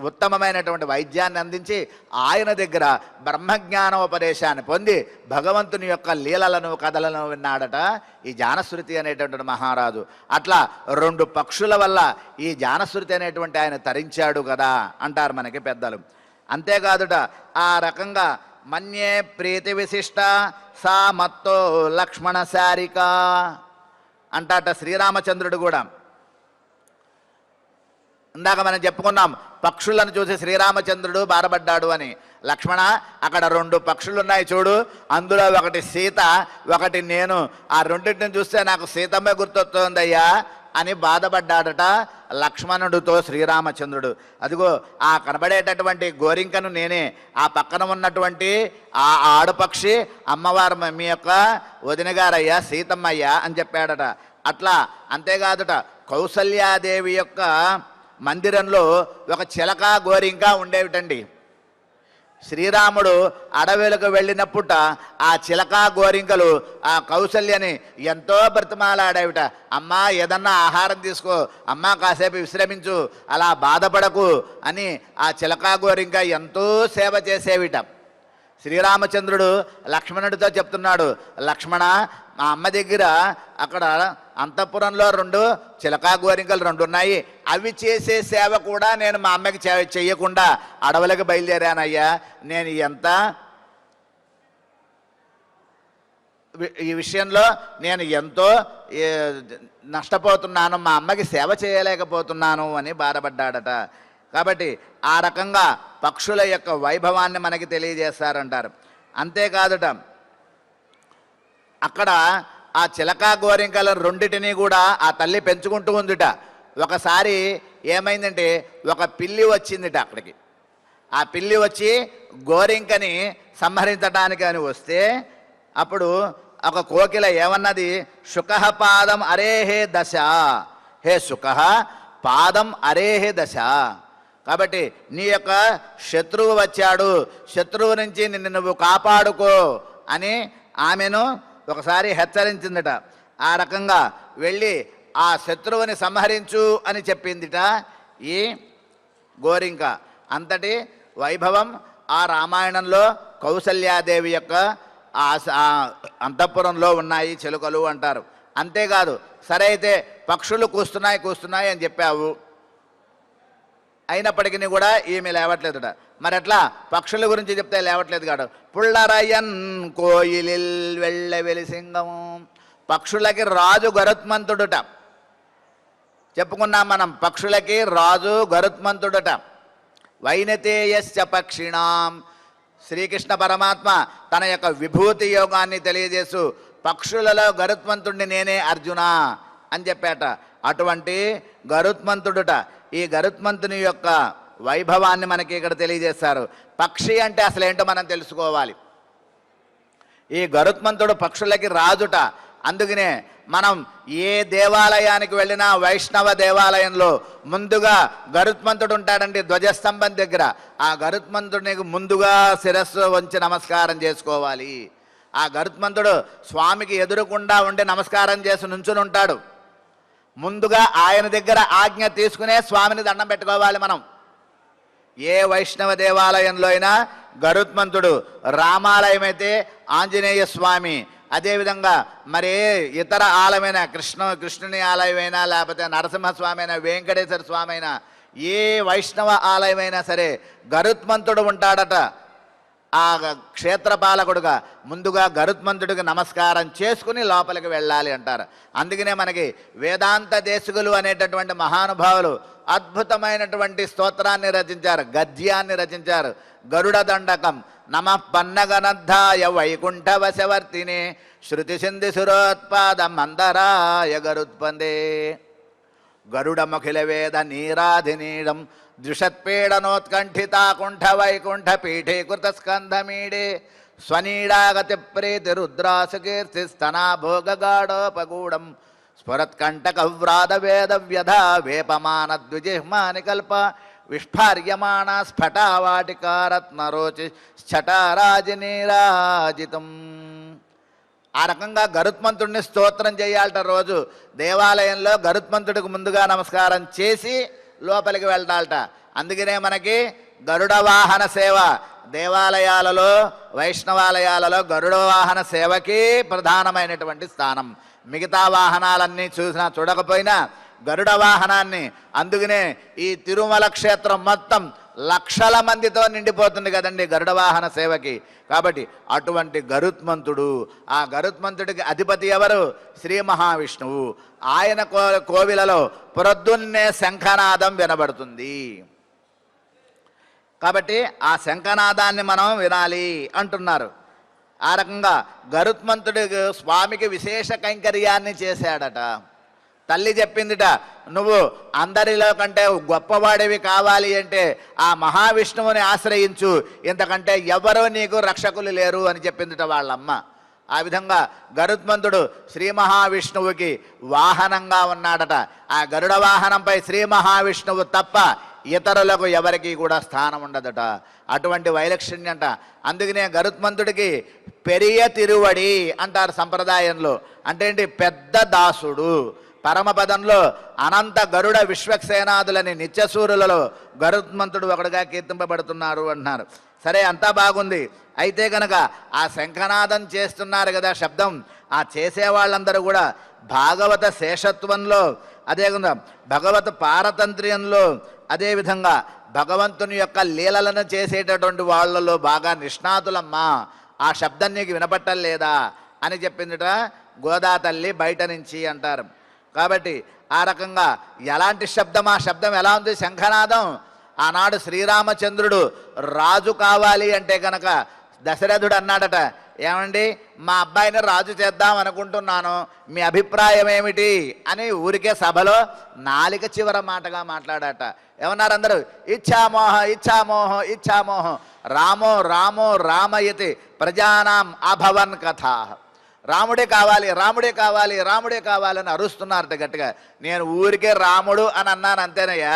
ఉత్తమమైనటువంటి వైద్యాన్ని అందించి ఆయన దగ్గర బ్రహ్మజ్ఞానోపదేశాన్ని పొంది భగవంతుని యొక్క లీలలను కథలను విన్నాడట ఈ జానశ్రుతి అనేటువంటి మహారాజు. అట్లా 2 పక్షుల వల్ల ఈ జానశ్రుతి అనేటువంటి ఆయన తరించాడు కదా అంటారు మనకి పెద్దలు. అంతేకాదుట ఆ రకంగా మన్యే ప్రీతి విశిష్ట సా మత్తో లక్ష్మణ శారిక అంటాట శ్రీరామచంద్రుడు కూడా. ఇందాక మనం చెప్పుకున్నాం పక్షులను చూసి శ్రీరామచంద్రుడు బాధపడ్డాడు అని. లక్ష్మణ, అక్కడ 2 పక్షులు ఉన్నాయి చూడు, అందులో ఒకటి సీత, ఒకటి నేను, ఆ రెండింటిని చూస్తే నాకు సీతమ్మే గుర్తొస్తుందయ్యా అని బాధపడ్డాడట లక్ష్మణుడితో శ్రీరామచంద్రుడు. అదిగో ఆ కనబడేటటువంటి గోరింకను నేనే, ఆ పక్కన ఉన్నటువంటి ఆ ఆడపక్షి అమ్మవారు మీ యొక్క వదినగారయ్యా సీతమ్మయ్యా అని చెప్పాడట. అట్లా అంతేకాదుట కౌసల్యాదేవి యొక్క మందిరంలో ఒక చిలక గోరింక ఉండేవిటండి. శ్రీరాముడు అడవులకు వెళ్ళినప్పుట ఆ చిలక గోరింకలు ఆ కౌసల్యని ఎంతో బ్రతిమాలాడేవిట. అమ్మా ఏదన్నా ఆహారం తీసుకో, అమ్మా కాసేపు విశ్రమించు, అలా బాధపడకు అని ఆ చిలక గోరింక ఎంతో సేవ చేసేవిట. శ్రీరామచంద్రుడు లక్ష్మణుడితో చెప్తున్నాడు, లక్ష్మణ, మా అమ్మ దగ్గర అక్కడ అంతఃపురంలో 2 చిలకా గోరింకలు 2 ఉన్నాయి, అవి చేసే సేవ కూడా నేను మా అమ్మకి చెయ్యకుండా అడవులకు బయలుదేరానయ్యా. నేను ఎంత ఈ విషయంలో నేను ఎంతో నష్టపోతున్నాను, మా అమ్మకి సేవ చేయలేకపోతున్నాను అని బాధపడ్డాడట. కాబట్టి ఆ రకంగా పక్షుల యొక్క వైభవాన్ని మనకి తెలియజేస్తారంటారు. అంతేకాదుట అక్కడ ఆ చిలకా గోరింకల 2టిని కూడా ఆ తల్లి పెంచుకుంటూ ఉందిట. ఒకసారి ఏమైందంటే ఒక పిల్లి వచ్చిందిట అక్కడికి. ఆ పిల్లి వచ్చి గోరింకని సంహరించడానికి అని వస్తే అప్పుడు ఒక కోకిల ఏమన్నది, శుకః పాదం అరేహే దశ, హే శుకః పాదం అరేహే దశ. కాబట్టి నీ యొక్క శత్రువు వచ్చాడు, శత్రువు నుంచి నిన్ను నువ్వు కాపాడుకో అని ఆమెను ఒకసారి హెచ్చరించిందిట. ఆ రకంగా వెళ్ళి ఆ శత్రువుని సంహరించు అని చెప్పిందిట ఈ గోరింక. అంతటి వైభవం ఆ రామాయణంలో కౌసల్యాదేవి యొక్క అంతఃపురంలో ఉన్నాయి చిలుకలు అంటారు. అంతేకాదు, సరే అయితే పక్షులు కూస్తున్నాయి అని చెప్పావు, అయినప్పటికీ కూడా ఈమె లేవట్లేదుట. మరి అట్లా పక్షుల గురించి చెప్తే లేవట్లేదు కాడు. పుల్లరయన్ కోయిలిల్ వెళ్ళ వెలిసింగం, పక్షులకి రాజు గరుత్మంతుడుట. చెప్పుకున్నాం మనం, పక్షులకి రాజు గరుత్మంతుడుట. వైనతేయశ్చ పక్షిణాం, శ్రీకృష్ణ పరమాత్మ తన యొక్క విభూతి యోగాన్ని తెలియజేస్తూ పక్షులలో గరుత్మంతుడిని నేనే అర్జున అని చెప్పాట. అటువంటి గరుత్మంతుడుట. ఈ గరుత్మంతుని యొక్క వైభవాన్ని మనకి ఇక్కడ తెలియజేస్తారు. పక్షి అంటే అసలు ఏంటో మనం తెలుసుకోవాలి. ఈ గరుత్మంతుడు పక్షులకి రాజుట. అందుకనే మనం ఏ దేవాలయానికి వెళ్ళినా వైష్ణవ దేవాలయంలో ముందుగా గరుత్మంతుడు ఉంటాడండి ధ్వజస్తంభం దగ్గర. ఆ గరుత్మంతుడికి ముందుగా శిరస్సు వంచి నమస్కారం చేసుకోవాలి. ఆ గరుత్మంతుడు స్వామికి ఎదురుకుండా ఉండి నమస్కారం చేసి నుంచుని ఉంటాడు. ముందుగా ఆయన దగ్గర ఆజ్ఞ తీసుకునే స్వామిని దండం పెట్టుకోవాలి మనం. ఏ వైష్ణవ దేవాలయంలో అయినా గరుత్మంతుడు, రామాలయం అయితే ఆంజనేయ స్వామి, అదేవిధంగా మరి ఇతర ఆలయమైన కృష్ణుని ఆలయమైనా, లేకపోతే నరసింహస్వామి అయినా, వెంకటేశ్వర స్వామి అయినా, ఏ వైష్ణవ ఆలయమైనా సరే గరుత్మంతుడు ఉంటాడట. ఆ క్షేత్రపాలకుడుగా ముందుగా గరుత్మంతుడికి నమస్కారం చేసుకుని లోపలికి వెళ్ళాలి అంటారు. అందుకనే మనకి వేదాంత దేశికులు అనేటటువంటి మహానుభావులు అద్భుతమైనటువంటి స్తోత్రాన్ని రచించారు, గద్యాన్ని రచించారు. గరుడ దండకం నమ పన్నగనద్ధాయ వైకుంఠవశవర్తినే శృతి సింధి సురోత్పాద మందరాయ గరుత్పందే గరుడమఖిల వేద నీరాధినీడం ద్విషత్పీడనోత్కంఠితాకుంఠ వైకుంఠ పీఠీకృత స్కంధమీడే స్వనీడాగతి ప్రీతి రుద్రాసుకీర్తి స్తనా భోగగాఢోపగూఢం స్ఫురత్కంటకవ్రాద వేద వ్యధా వేపమాన ద్విజిహ్మాని కల్ప విస్ఫార్యమాణ స్ఫటావాటికారత్నరోచి స్ఫటారాజనీరాజితం. ఆ రకంగా గరుత్మంతుడిని స్తోత్రం చేయాలట. రోజు దేవాలయంలో గరుత్మంతుడికి ముందుగా నమస్కారం చేసి లోపలికి వెళ్ళాలట. అందుకనే మనకి గరుడ వాహన సేవ దేవాలయాలలో, వైష్ణవాలయాలలో గరుడ వాహన సేవకి ప్రధానమైనటువంటి స్థానం. మిగతా వాహనాలన్నీ చూసినా చూడకపోయినా గరుడ వాహనాన్ని, అందుకనే ఈ తిరుమల క్షేత్రం మొత్తం లక్షల మందితో నిండిపోతుంది కదండి గరుడ వాహన సేవకి. కాబట్టి అటువంటి గరుత్మంతుడు, ఆ గరుత్మంతుడికి అధిపతి ఎవరు? శ్రీ మహావిష్ణువు. ఆయన కోవిలలో ప్రొద్దున్నే శంఖనాదం వినబడుతుంది. కాబట్టి ఆ శంఖనాదాన్ని మనం వినాలి అంటున్నారు. ఆ రకంగా గరుత్మంతుడికి స్వామికి విశేష కైంకర్యాన్ని చేశాడట. తల్లి చెప్పిందిట, నువ్వు అందరిలో కంటే గొప్పవాడివి కావాలి అంటే ఆ మహావిష్ణువుని ఆశ్రయించు, ఇంతకంటే ఎవరో నీకు రక్షకులు లేరు అని చెప్పిందిట వాళ్ళమ్మ. ఆ విధంగా గరుత్మంతుడు శ్రీ మహావిష్ణువుకి వాహనంగా ఉన్నాడట. ఆ గరుడ వాహనంపై శ్రీ మహావిష్ణువు తప్ప ఇతరులకు ఎవరికి కూడా స్థానం ఉండదట. అటువంటి వైలక్షణ్యంట. అందుకనే గరుత్మంతుడికి పెరియ తిరువడి అంటారు సంప్రదాయంలో. అంటే ఏంటి? పెద్ద దాసుడు. పరమపదంలో అనంత గరుడ విశ్వక్సేనాదులని నిత్యసూరులలో గరుత్మంతుడు ఒకడుగా కీర్తింపబడుతున్నారు అంటున్నారు. సరే, అంతా బాగుంది. అయితే కనుక ఆ శంఖనాదం చేస్తున్నారు కదా శబ్దం, ఆ చేసేవాళ్ళందరూ కూడా భాగవత శేషత్వంలో, అదేవిధంగా భగవత్ పారతంత్ర్యంలో, అదేవిధంగా భగవంతుని యొక్క లీలలను చేసేటటువంటి వాళ్ళలో బాగా నిష్ణాతులమ్మా. ఆ శబ్దం నీకు వినపట్టలేదా అని చెప్పిందిట గోదా తల్లి బయట నుంచి అంటారు. కాబట్టి ఆ రకంగా ఎలాంటి శబ్దం, ఆ శబ్దం ఎలా ఉంది? శంఖనాదం. ఆనాడు శ్రీరామచంద్రుడు రాజు కావాలి అంటే కనుక దశరథుడు అన్నాడట, ఏమండి మా అబ్బాయిని రాజు చేద్దాం అనుకుంటున్నాను, మీ అభిప్రాయం ఏమిటి అని ఊరికే సభలో నాలిక చివర మాటగా మాట్లాడట. ఏమన్నారు అందరూ? ఇచ్ఛామోహ ఇచ్ఛామోహ ఇచ్ఛామోహ రామో రామో రామయతి ప్రజానాం అభవన్ కథ. రాముడే కావాలి, రాముడే కావాలి, రాముడే కావాలని అరుస్తున్నారట గట్టిగా. నేను ఊరికే రాముడు అని అన్నాను అంతేనయ్యా.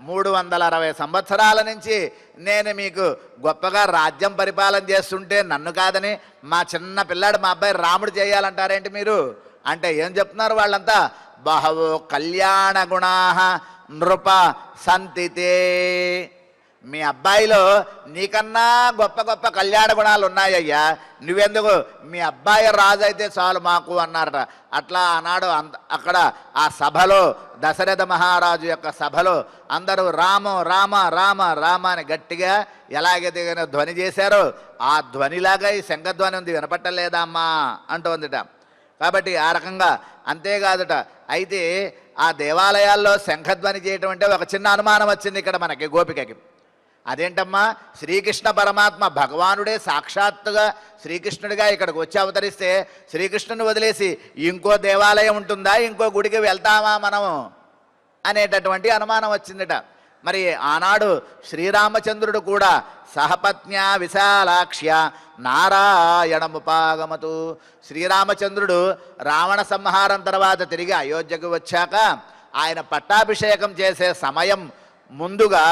360 సంవత్సరాల నుంచి నేను మీకు గొప్పగా రాజ్యం పరిపాలన చేస్తుంటే నన్ను కాదని మా చిన్న పిల్లాడు మా అబ్బాయి రాముడు చేయాలంటారేంటి మీరు అంటే ఏం చెప్తున్నారు వాళ్ళంతా? బహవో కళ్యాణ గుణాః నృప సంతితే. మీ అబ్బాయిలో నీకన్నా గొప్ప గొప్ప కళ్యాణ గుణాలు ఉన్నాయ్యా, నువ్వెందుకు? మీ అబ్బాయి రాజు అయితే చాలు మాకు అన్నారట. అట్లా ఆనాడు అక్కడ ఆ సభలో, దశరథ మహారాజు యొక్క సభలో అందరూ రామ రామ రామ రామ అని గట్టిగా ఎలాగైతే ధ్వని చేశారో ఆ ధ్వనిలాగా ఈ శంఖధ్వని ఉంది, వినపట్టలేదా అమ్మా అంటోందిట. కాబట్టి ఆ రకంగా అంతేకాదుట. అయితే ఆ దేవాలయాల్లో శంఖధ్వని చేయటం అంటే ఒక చిన్న అనుమానం వచ్చింది ఇక్కడ మనకి గోపికకి. అదేంటమ్మా, శ్రీకృష్ణ పరమాత్మ భగవానుడే సాక్షాత్తుగా శ్రీకృష్ణుడిగా ఇక్కడికి వచ్చి అవతరిస్తే శ్రీకృష్ణుని వదిలేసి ఇంకో దేవాలయం ఉంటుందా, ఇంకో గుడికి వెళ్తామా మనము అనేటటువంటి అనుమానం వచ్చిందిట. మరి ఆనాడు శ్రీరామచంద్రుడు కూడా సహపత్న్యా విశాలాక్ష్య నారాయణముపాగమతు. శ్రీరామచంద్రుడు రావణ సంహారం తర్వాత తిరిగి అయోధ్యకు వచ్చాక ఆయన పట్టాభిషేకం చేసే సమయం ముందుగా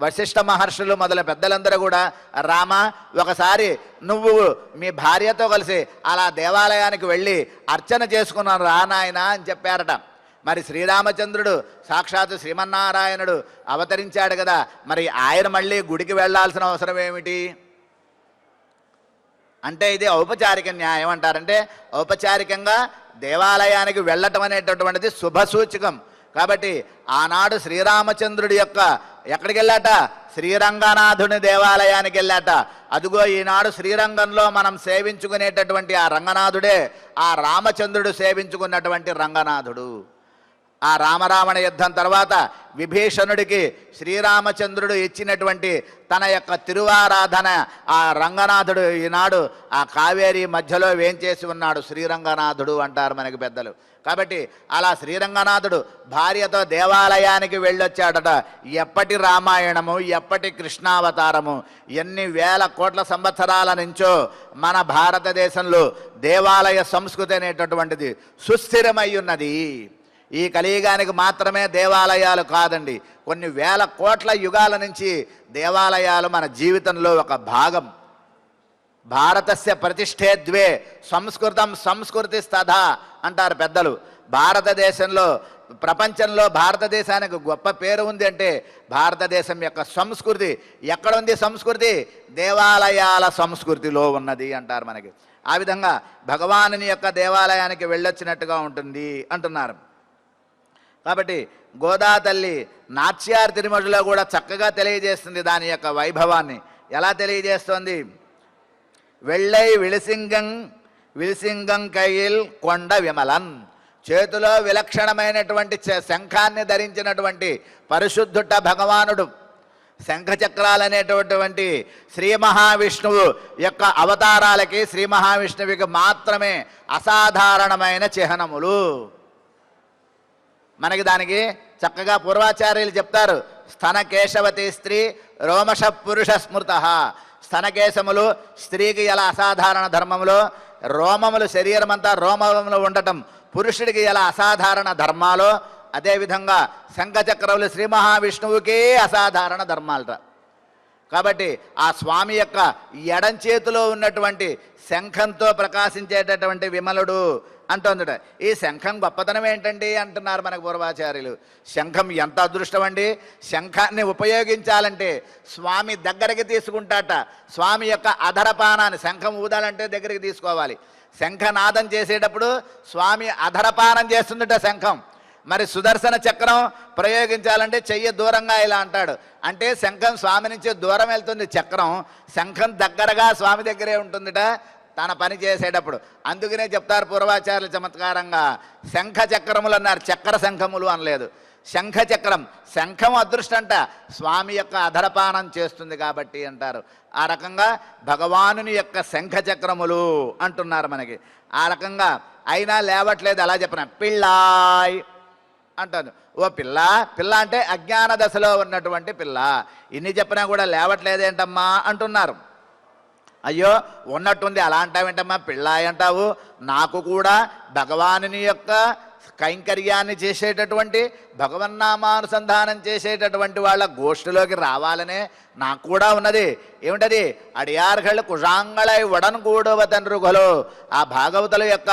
వశిష్ఠ మహర్షులు మొదల పెద్దలందరూ కూడా, రామ ఒకసారి నువ్వు మీ భార్యతో కలిసి అలా దేవాలయానికి వెళ్ళి అర్చన చేసుకున్నాను రా నాయనా అని చెప్పారట. మరి శ్రీరామచంద్రుడు సాక్షాత్తు శ్రీమన్నారాయణుడు అవతరించాడు కదా, మరి ఆయన మళ్ళీ గుడికి వెళ్ళాల్సిన అవసరం ఏమిటి అంటే ఇది ఔపచారిక న్యాయం అంటారంటే, ఔపచారికంగా దేవాలయానికి వెళ్ళటం అనేటటువంటిది శుభసూచకం. కాబట్టి ఆనాడు శ్రీరామచంద్రుడి యొక్క ఎక్కడికి వెళ్ళాట, శ్రీరంగనాథుని దేవాలయానికి వెళ్ళాట. అదుగో ఈనాడు శ్రీరంగంలో మనం సేవించుకునేటటువంటి ఆ రంగనాథుడే ఆ రామచంద్రుడు సేవించుకున్నటువంటి రంగనాథుడు. ఆ రామరావణ యుద్ధం తర్వాత విభీషణుడికి శ్రీరామచంద్రుడు ఇచ్చినటువంటి తన యొక్క తిరువారాధన ఆ రంగనాథుడు ఈనాడు ఆ కావేరీ మధ్యలో వేంచేసి ఉన్నాడు, శ్రీరంగనాథుడు అంటారు మనకి పెద్దలు. కాబట్టి అలా శ్రీరంగనాథుడు భార్యతో దేవాలయానికి వెళ్ళొచ్చాడట. ఎప్పటి రామాయణము, ఎప్పటి కృష్ణావతారము, ఎన్ని వేల కోట్ల సంవత్సరాల నుంచో మన భారతదేశంలో దేవాలయ సంస్కృతి అనేటటువంటిది సుస్థిరమై ఉన్నది. ఈ కలియుగానికి మాత్రమే దేవాలయాలు కాదండి, కొన్ని వేల కోట్ల యుగాల నుంచి దేవాలయాలు మన జీవితంలో ఒక భాగం. భారతస్య ప్రతిష్ఠే ద్వే సంస్కృతం సంస్కృతి స్తథా అంటారు పెద్దలు. భారతదేశంలో ప్రపంచంలో భారతదేశానికి గొప్ప పేరు ఉంది అంటే భారతదేశం యొక్క సంస్కృతి ఎక్కడ ఉంది? సంస్కృతి దేవాలయాల సంస్కృతిలో ఉన్నది అంటారు మనకి. ఆ విధంగా భగవానుని యొక్క దేవాలయానికి వెళ్ళొచ్చినట్టుగా ఉంటుంది అంటున్నారు. కాబట్టి గోదా తల్లి నాట్యార్ తిరుమలలో కూడా చక్కగా తెలియజేస్తుంది దాని యొక్క వైభవాన్ని. ఎలా తెలియజేస్తోంది? వెళ్ళై విలిసింగం కైల్ కొండ విమలన్, చేతిలో విలక్షణమైనటువంటి శంఖాన్ని ధరించినటువంటి పరిశుద్ధుట భగవానుడు. శంఖచక్రాలనేటటువంటి శ్రీ మహావిష్ణువు యొక్క అవతారాలకి శ్రీ మహావిష్ణువుకి మాత్రమే అసాధారణమైన చిహ్నములు. మనకి దానికి చక్కగా పూర్వాచార్యులు చెప్తారు. స్తన కేశవతి స్త్రీ రోమష పురుష స్మృత. స్తనకేశములు స్త్రీకి ఎలా అసాధారణ ధర్మములో, రోమములు శరీరం అంతా రోమములు ఉండటం పురుషుడికి ఎలా అసాధారణ ధర్మాలో, అదేవిధంగా శంఖచక్రములు శ్రీ మహావిష్ణువుకే అసాధారణ ధర్మాలట. కాబట్టి ఆ స్వామి యొక్క ఎడం చేతిలో ఉన్నటువంటి శంఖంతో ప్రకాశించేటటువంటి విమలుడు అంటుందట. ఈ శంఖం గొప్పతనం ఏంటండి అంటున్నారు మనకు పూర్వాచార్యులు. శంఖం ఎంత అదృష్టం అండి! శంఖాన్ని ఉపయోగించాలంటే స్వామి దగ్గరికి తీసుకుంటాట. స్వామి యొక్క అధరపానాన్ని, శంఖం ఊదాలంటే దగ్గరికి తీసుకోవాలి. శంఖనాదం చేసేటప్పుడు స్వామి అధరపానం చేస్తుందట శంఖం. మరి సుదర్శన చక్రం ప్రయోగించాలంటే చెయ్యి దూరంగా ఇలా అంటాడు, అంటే శంఖం స్వామి నుంచి దూరం వెళ్తుంది. చక్రం శంఖం దగ్గరగా స్వామి దగ్గరే ఉంటుందిట తన పని చేసేటప్పుడు. అందుకనే చెప్తారు పూర్వాచార్యులు చమత్కారంగా శంఖ చక్రములు అన్నారు, చక్ర శంఖములు అనలేదు. శంఖ చక్రం, శంఖం అదృష్టంట స్వామి యొక్క అధరపానం చేస్తుంది కాబట్టి అంటారు. ఆ రకంగా భగవానుని యొక్క శంఖ చక్రములు అంటున్నారు మనకి. ఆ రకంగా అయినా లేవట్లేదు. అలా చెప్పిన పిల్లాయ్ అంటాను. ఓ పిల్ల, పిల్ల అంటే అజ్ఞాన దశలో ఉన్నటువంటి పిల్ల. ఇన్ని చెప్పినా కూడా లేవట్లేదేంటమ్మా అంటున్నారు. అయ్యో ఉన్నట్టుంది అలా అంటావేంటమ్మా పిల్లాయి అంటావు? నాకు కూడా భగవానుని యొక్క కైంకర్యాన్ని చేసేటటువంటి భగవన్నామానుసంధానం చేసేటటువంటి వాళ్ళ గోష్ఠిలోకి రావాలనే నాకు కూడా ఉన్నది. ఏమిటది? అడియార్హళ్ళు కుషాంగళై వడన్ కూడవతన్రుగలో, ఆ భాగవతుల యొక్క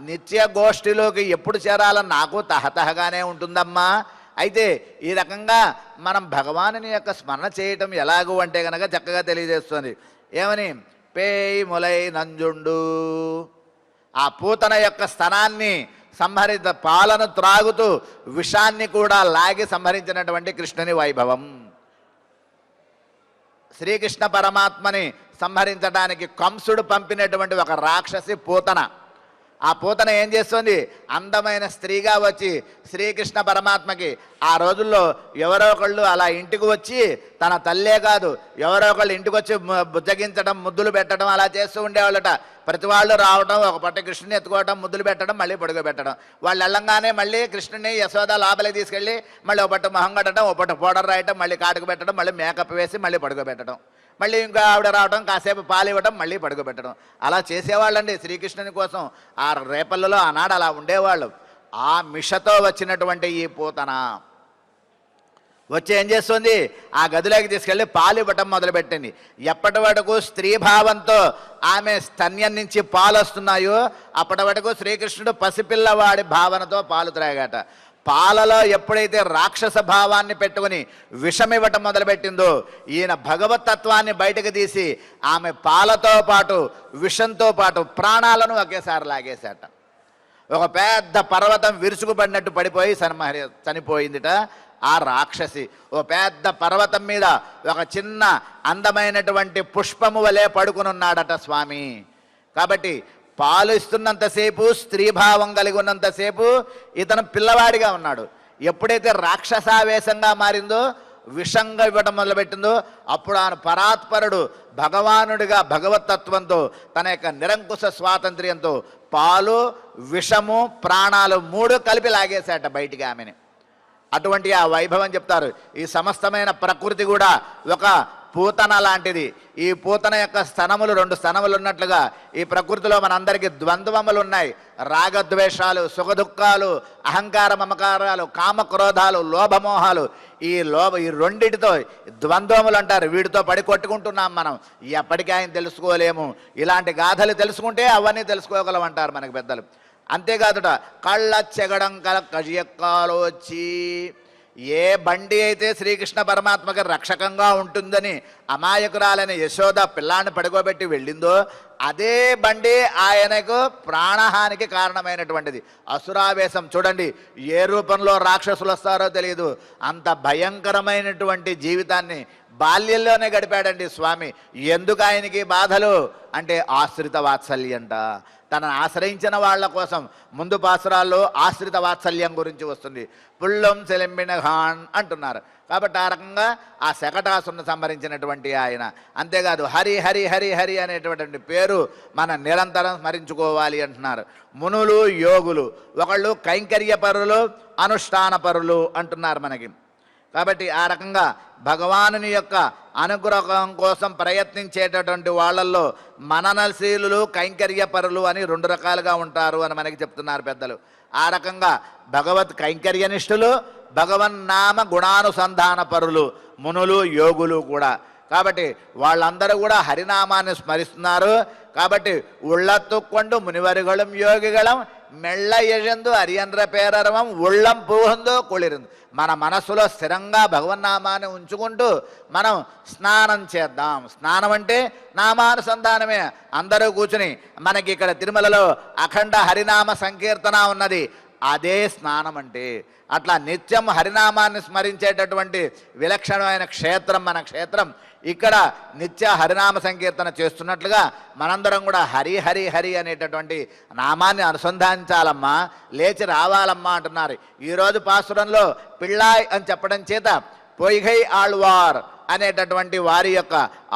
నిత్య గోష్ఠిలోకి ఎప్పుడు చేరాలని నాకు తహతహగానే ఉంటుందమ్మా. అయితే ఈ రకంగా మనం భగవానుని యొక్క స్మరణ చేయటం ఎలాగూ అంటే కనుక చక్కగా తెలియజేస్తుంది. ఏమని? పేయి ములై నంజుండు, ఆ పూతన యొక్క స్తనాన్ని సంహరిత పాలను త్రాగుతూ విషాన్ని కూడా లాగి సంహరించినటువంటి కృష్ణుని వైభవం. శ్రీకృష్ణ పరమాత్మని సంహరించడానికి కంసుడు పంపినటువంటి ఒక రాక్షసి పూతన. ఆ పూతన ఏం చేస్తుంది? అందమైన స్త్రీగా వచ్చి శ్రీకృష్ణ పరమాత్మకి ఆ రోజుల్లో ఎవరో ఒకళ్ళు అలా ఇంటికి వచ్చి, తన తల్లే కాదు ఎవరో ఒకళ్ళు ఇంటికి వచ్చి బుజ్జగించడం, ముద్దులు పెట్టడం అలా చేస్తూ ఉండేవాళ్ళట. ప్రతి వాళ్ళు రావడం, ఒక పట్ట కృష్ణుని ఎత్తుకోవడం, ముద్దులు పెట్టడం, మళ్ళీ పడుకోబెట్టడం. వాళ్ళు వెళ్ళంగానే మళ్ళీ కృష్ణుని యశోద లోపలికి తీసుకెళ్ళి మళ్ళీ ఒక పట్టు మొహం కట్టడం, ఒక పట్టు పౌడర్ రాయటం, మళ్ళీ కాటుకు పెట్టడం, మళ్ళీ మేకప్ వేసి మళ్ళీ పడుకోబెట్టడం, మళ్ళీ ఇంకా ఆవిడ రావడం, కాసేపు పాలు ఇవ్వడం, మళ్ళీ పడుకోబెట్టడం. అలా చేసేవాళ్ళండి శ్రీకృష్ణుని కోసం. ఆ రేపల్లలో ఆనాడు అలా ఉండేవాళ్ళు. ఆ మిషతో వచ్చినటువంటి ఈ పూతన వచ్చి ఏం చేస్తుంది, ఆ గదిలోకి తీసుకెళ్ళి పాలు ఇవ్వటం మొదలుపెట్టింది. ఎప్పటి వరకు స్త్రీభావంతో ఆమె స్తన్యం నుంచి పాలు వస్తున్నాయో అప్పటి వరకు శ్రీకృష్ణుడు పసిపిల్లవాడి భావనతో పాలు త్రాగాట. పాలలో ఎప్పుడైతే రాక్షస భావాన్ని పెట్టుకుని విషం ఇవ్వటం మొదలుపెట్టిందో ఈయన భగవతత్వాన్ని బయటకు తీసి ఆమె పాలతో పాటు విషంతో పాటు ప్రాణాలను ఒకేసారి లాగేశాట. ఒక పెద్ద పర్వతం విరుచుకుపడినట్టు పడిపోయి చనిపోయిందిట ఆ రాక్షసి. ఓ పెద్ద పర్వతం మీద ఒక చిన్న అందమైనటువంటి పుష్పము వలె పడుకుని ఉన్నాడట స్వామి. కాబట్టి పాలు ఇస్తున్నంతసేపు స్త్రీభావం కలిగి ఉన్నంతసేపు ఇతను పిల్లవాడిగా ఉన్నాడు. ఎప్పుడైతే రాక్షసావేశంగా మారిందో విషంగా ఇవ్వడం మొదలుపెట్టిందో అప్పుడు ఆయన పరాత్పరుడు భగవానుడిగా భగవతత్వంతో తన యొక్క నిరంకుశ స్వాతంత్ర్యంతో పాలు విషము ప్రాణాలు మూడు కలిపి లాగేశాట బయటికి ఆమెని. అటువంటి ఆ వైభవం చెప్తారు. ఈ సమస్తమైన ప్రకృతి కూడా ఒక పూతన లాంటిది. ఈ పూతన యొక్క స్తనములు 2 స్తనములు ఉన్నట్లుగా ఈ ప్రకృతిలో మనందరికీ ద్వంద్వములు ఉన్నాయి. రాగద్వేషాలు, సుఖదుఖాలు, అహంకార మమకారాలు, కామక్రోధాలు, లోభమోహాలు. ఈ రెండిటితో ద్వంద్వములు అంటారు. వీటితో పడి కొట్టుకుంటున్నాం మనం. ఎప్పటికీ ఆయన తెలుసుకోలేము. ఇలాంటి గాథలు తెలుసుకుంటే అవన్నీ తెలుసుకోగలం అంటారు మనకి పెద్దలు. అంతేకాదుట కళ్ళ చెగడం కల కజియక్కాలో వచ్చి ఏ బండి అయితే శ్రీకృష్ణ పరమాత్మకి రక్షకంగా ఉంటుందని అమాయకురాలని యశోద పిల్లాన్ని పడుకోబెట్టి వెళ్ళిందో అదే బండి ఆయనకు ప్రాణహానికి కారణమైనటువంటిది. అసురావేశం చూడండి, ఏ రూపంలో రాక్షసులు వస్తారో తెలియదు. అంత భయంకరమైనటువంటి జీవితాన్ని బాల్యంలోనే గడిపాడండి స్వామి. ఎందుకు ఆయనకి బాధలు అంటే ఆశ్రిత వాత్సల్యంట. తనను ఆశ్రయించిన వాళ్ళ కోసం ముందు పాసురాల్లో ఆశ్రిత వాత్సల్యం గురించి వస్తుంది. పుల్లం సెలెంబిన హాన్ అంటున్నారు. కాబట్టి ఆ రకంగా ఆ శకటాసును సంహరించినటువంటి ఆయన. అంతేకాదు హరి హరి హరి హరి అనేటువంటి పేరు మనం నిరంతరం స్మరించుకోవాలి అంటున్నారు. మునులు యోగులు ఒకళ్ళు కైంకర్యపరులు అనుష్ఠానపరులు అంటున్నారు మనకి. కాబట్టి ఆ రకంగా భగవానుని యొక్క అనుగ్రహం కోసం ప్రయత్నించేటటువంటి వాళ్ళల్లో మననశీలులు కైంకర్యపరులు అని 2 రకాలుగా ఉంటారు అని మనకి చెప్తున్నారు పెద్దలు. ఆ రకంగా భగవత్ కైంకర్యనిష్ఠులు, భగవన్నామ గుణానుసంధాన పరులు మునులు యోగులు కూడా. కాబట్టి వాళ్ళందరూ కూడా హరినామాన్ని స్మరిస్తున్నారు. కాబట్టి ఉళ్ళత్తుకొండు మునివరుగళం యోగిగళం మెళ్ళ ఎజందు అరియన్ర పేరరవం ఉళ్ళం పూహందో కుళిరిందు. మన మనస్సులో స్థిరంగా భగవన్నామాన్ని ఉంచుకుంటూ మనం స్నానం చేద్దాం. స్నానం అంటే నామానుసంధానమే. అందరూ కూర్చుని మనకి ఇక్కడ తిరుమలలో అఖండ హరినామ సంకీర్తన ఉన్నది, అదే స్నానం అంటే. అట్లా నిత్యం హరినామాన్ని స్మరించేటటువంటి విలక్షణమైన క్షేత్రం మన క్షేత్రం. ఇక్కడ నిత్య హరినామ సంకీర్తన చేస్తున్నట్లుగా మనందరం కూడా హరి హరి హరి అనేటటువంటి నామాన్ని అనుసంధానించాలమ్మా, లేచి రావాలమ్మా అంటున్నారు. ఈరోజు పాసురంలో పిళ్ళాయ్ అని చెప్పడం చేత పొయ్గై ఆళ్వార్ అనేటటువంటి వారి యొక్క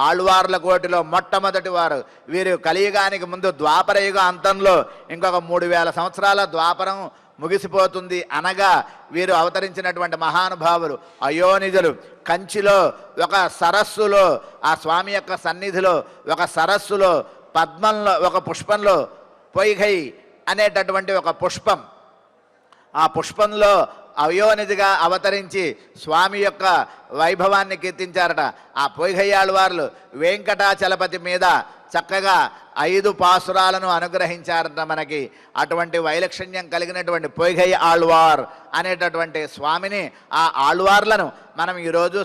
ఆళ్వార్ల కోటిలో మొట్టమొదటి వారు. వీరు కలియుగానికి ముందు ద్వాపరయుగ అంతంలో ఇంకొక 3000 సంవత్సరాల ద్వాపరం ముగిసిపోతుంది అనగా వీరు అవతరించినటువంటి మహానుభావులు అయోనిజులు. కంచిలో ఒక సరస్సులో ఆ స్వామి యొక్క సన్నిధిలో ఒక సరస్సులో పద్మంలో ఒక పుష్పంలో పొయ్గై అనేటటువంటి ఒక పుష్పం, ఆ పుష్పంలో అయోనిధిగా అవతరించి స్వామి యొక్క వైభవాన్ని కీర్తించారట. ఆ పొయ్గయ్యాళ్వార్లు వెంకటాచలపతి మీద చక్కగా 5 పాసురాలను అనుగ్రహించారట మనకి. అటువంటి వైలక్షణ్యం కలిగినటువంటి పొయ్గై ఆళ్వార్ అనేటటువంటి స్వామిని, ఆ ఆళ్వార్లను మనం ఈరోజు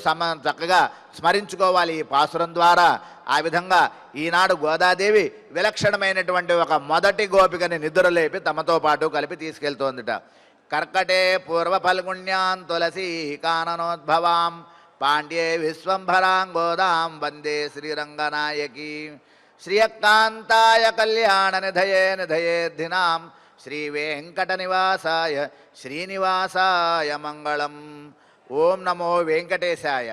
చక్కగా స్మరించుకోవాలి ఈ పాసురం ద్వారా. ఆ విధంగా ఈనాడు గోదాదేవి విలక్షణమైనటువంటి ఒక మొదటి గోపికని నిద్రలేపి తమతో పాటు కలిపి తీసుకెళ్తోందిట. కర్కటే పూర్వ ఫల్గుణ్యాం తులసీ కాననోద్భవాం పాండ్యే విశ్వంభరాం గోదాం వందే శ్రీరంగనాయకి. శ్రియకాంతాయ కళ్యాణ నిధయే నిధయేర్ధినాం శ్రీ వెంకట నివాసాయ శ్రీనివాసాయ మంగళం. ఓం నమో వెంకటేశాయ.